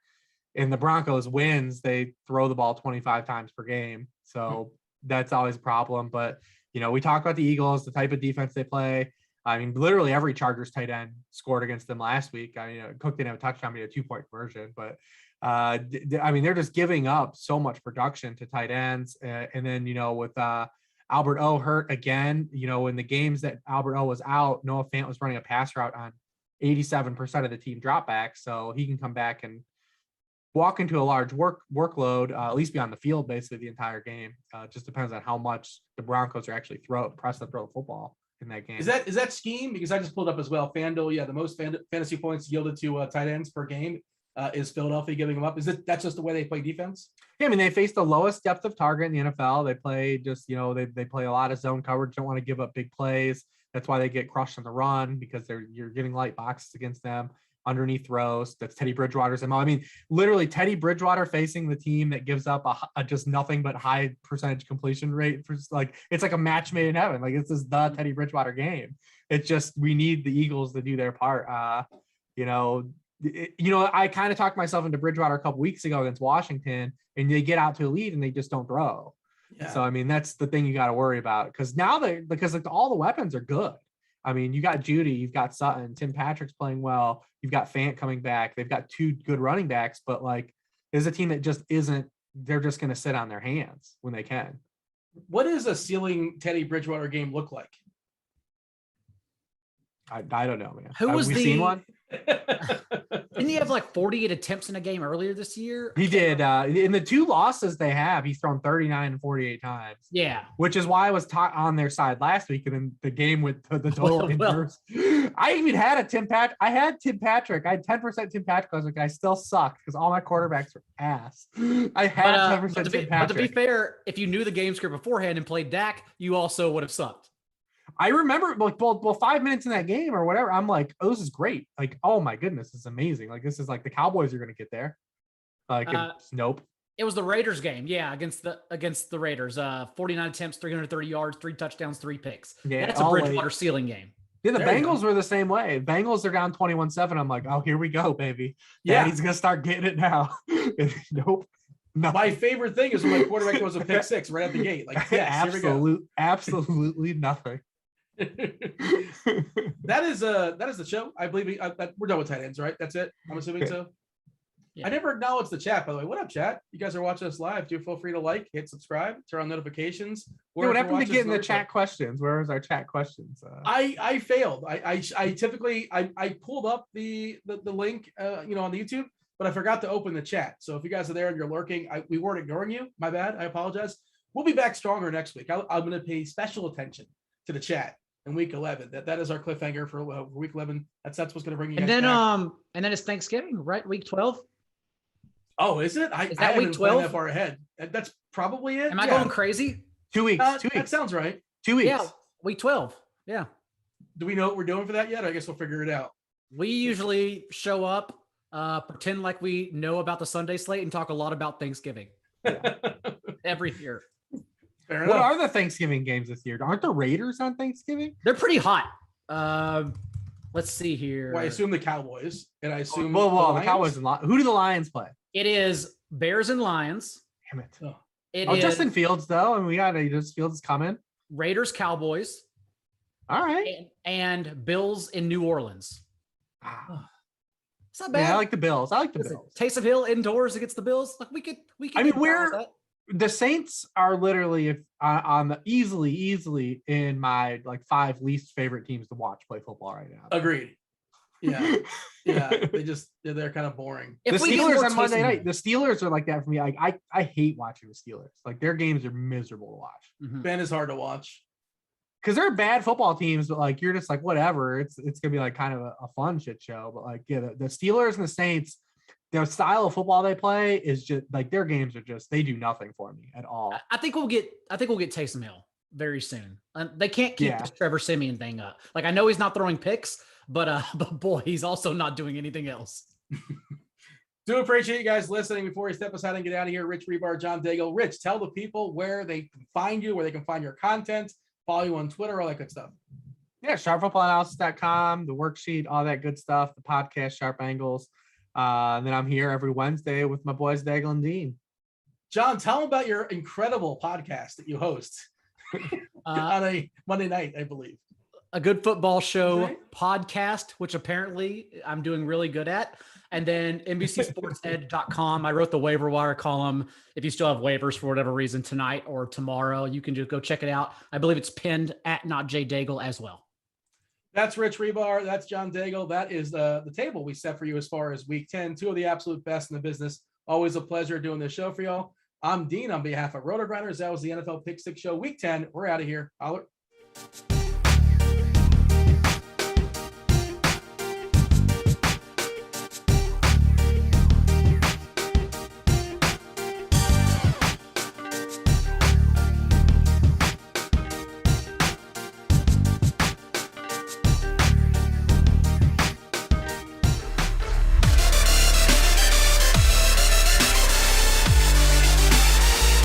in the Broncos wins, they throw the ball 25 times per game. So that's always a problem. But, we talk about the Eagles, the type of defense they play. I mean, literally every Chargers tight end scored against them last week. I mean, Cook didn't have a touchdown, but he had a 2-point conversion. But, I mean, they're just giving up so much production to tight ends. And then, with Albert O hurt again, in the games that Albert O was out, Noah Fant was running a pass route on 87% of the team dropbacks. So he can come back and walk into a large workload, at least be on the field basically the entire game. It just depends on how much the Broncos are actually press the throw football in that game. Is that scheme? Because I just pulled up as well. FanDuel, the most fantasy points yielded to tight ends per game is Philadelphia giving them up. That's just the way they play defense? Yeah, I mean, they face the lowest depth of target in the NFL. They play just, they play a lot of zone coverage, don't want to give up big plays. That's why they get crushed on the run, because you're getting light boxes against them. Underneath throws. That's Teddy Bridgewater's MO. I mean, literally Teddy Bridgewater facing the team that gives up a just nothing but high percentage completion rate for it's like a match made in heaven. Like, this is the Teddy Bridgewater game. It's just, we need the Eagles to do their part. I kind of talked myself into Bridgewater a couple weeks ago against Washington, and they get out to a lead and they just don't throw. Yeah. So, I mean, that's the thing you got to worry about, because now all the weapons are good. I mean, you got Jeudy, you've got Sutton, Tim Patrick's playing well. You've got Fant coming back. They've got 2 good running backs, but there's a team that just isn't. They're just going to sit on their hands when they can. What does a ceiling Teddy Bridgewater game look like? I don't know, man. Have we seen one? Didn't he have 48 attempts in a game earlier this year? He did. In the 2 losses they have, he's thrown 39 and 48 times. Yeah. Which is why I was on their side last week, and then the game with the total inverse. I even had a Tim Patrick. I had 10% Tim Patrick. I was like, I still sucked because all my quarterbacks were ass. I had 10% Tim Patrick. But to be fair, if you knew the game script beforehand and played Dak, you also would have sucked. I remember well 5 minutes in that game or whatever. I'm like, oh, this is great. Like, oh my goodness, this is amazing. Like, this is like the Cowboys are going to get there. Nope. It was the Raiders game. Yeah. Against the Raiders, 49 attempts, 330 yards, 3 touchdowns, 3 picks. Yeah. That's a Bridgewater ceiling game. Yeah. The Bengals were the same way. Bengals are down 21-7. I'm like, oh, here we go, baby. Yeah. He's going to start getting it now. Nope. No. My favorite thing is when my quarterback throws a pick 6 right at the gate. Like, yes, here we go. Absolutely nothing. That is the show. I believe we're done with tight ends, right? That's it. I'm assuming so. Yeah. I never acknowledged the chat, by the way. What up, chat? You guys are watching us live. Do feel free to hit subscribe, turn on notifications. What happened to getting the chat questions? Where was our chat questions? I failed. I typically pulled up the link on the YouTube, but I forgot to open the chat. So if you guys are there and you're lurking, we weren't ignoring you. My bad. I apologize. We'll be back stronger next week. I'm going to pay special attention to the chat in week 11. That is our cliffhanger for week 11. That's what's going to bring you guys back. And then it's Thanksgiving, right? Week 12. Oh, is it? Is that week 12? That far ahead. That's probably it. Am I going crazy? 2 weeks. 2 weeks. That sounds right. 2 weeks. Yeah, week 12. Yeah. Do we know what we're doing for that yet? I guess we'll figure it out. We usually show up, pretend like we know about the Sunday slate, and talk a lot about Thanksgiving. Yeah. every year. Fair What enough. are the Thanksgiving games this year? Aren't the Raiders on Thanksgiving? They're pretty hot. Let's see here. Well, I assume the Cowboys, and I assume Well, the Lions? Cowboys and who do the Lions play? It is Bears and Lions. Damn it. Oh. It Oh, is Justin Fields though, and we got Justin Fields is coming. Raiders, Cowboys, All right. and Bills in New Orleans. It's not bad. Yeah, I like the Bills. I like the Listen, Bills. Taysom Hill indoors against the Bills. Like we could. I mean, get down with that. the Saints are literally on the easily in my like 5 least favorite teams to watch play football right now. Agreed. Yeah, they're kind of boring. The If we get Steelers more on Monday Taysom night. Hill- The Steelers are like that for me. Like I hate watching the Steelers. Like their games are miserable to watch Mhm. Ben is hard to watch. because they're bad football teams. But like you're just like whatever. It's gonna be like kind of a fun shit show. But like yeah, the Steelers and the Saints, their style of football they play is just like their games are just they do nothing for me at all. I think we'll get Taysom Hill very soon. And they can't keep this Trevor Siemian thing up. Like I know he's not throwing picks, but boy, he's also not doing anything else. Do appreciate you guys listening. Before we step aside and get out of here, Rich Hribar, John Daigle. Rich, tell the people where they can find you, where they can find your content, follow you on Twitter, all that good stuff. Yeah, sharpfootballanalysis.com, the worksheet, all that good stuff, the podcast, Sharp Angles. And then I'm here every Wednesday with my boys, Daigle and Dean. John, tell them about your incredible podcast that you host on a Monday night, I believe. A Good Football Show Okay. podcast, which apparently I'm doing really good at. And then NBCSportsEd.com. I wrote the waiver wire column. If you still have waivers for whatever reason tonight or tomorrow, you can just go check it out. I believe it's pinned at Not J Daigle as well. That's Rich Hribar. That's John Daigle. That is the table we set for you as far as week 10. 2 of the absolute best in the business. Always a pleasure doing this show for y'all. I'm Dean on behalf of Rotogrinders. That was the NFL Pick 6 Show week 10. We're out of here. Holler.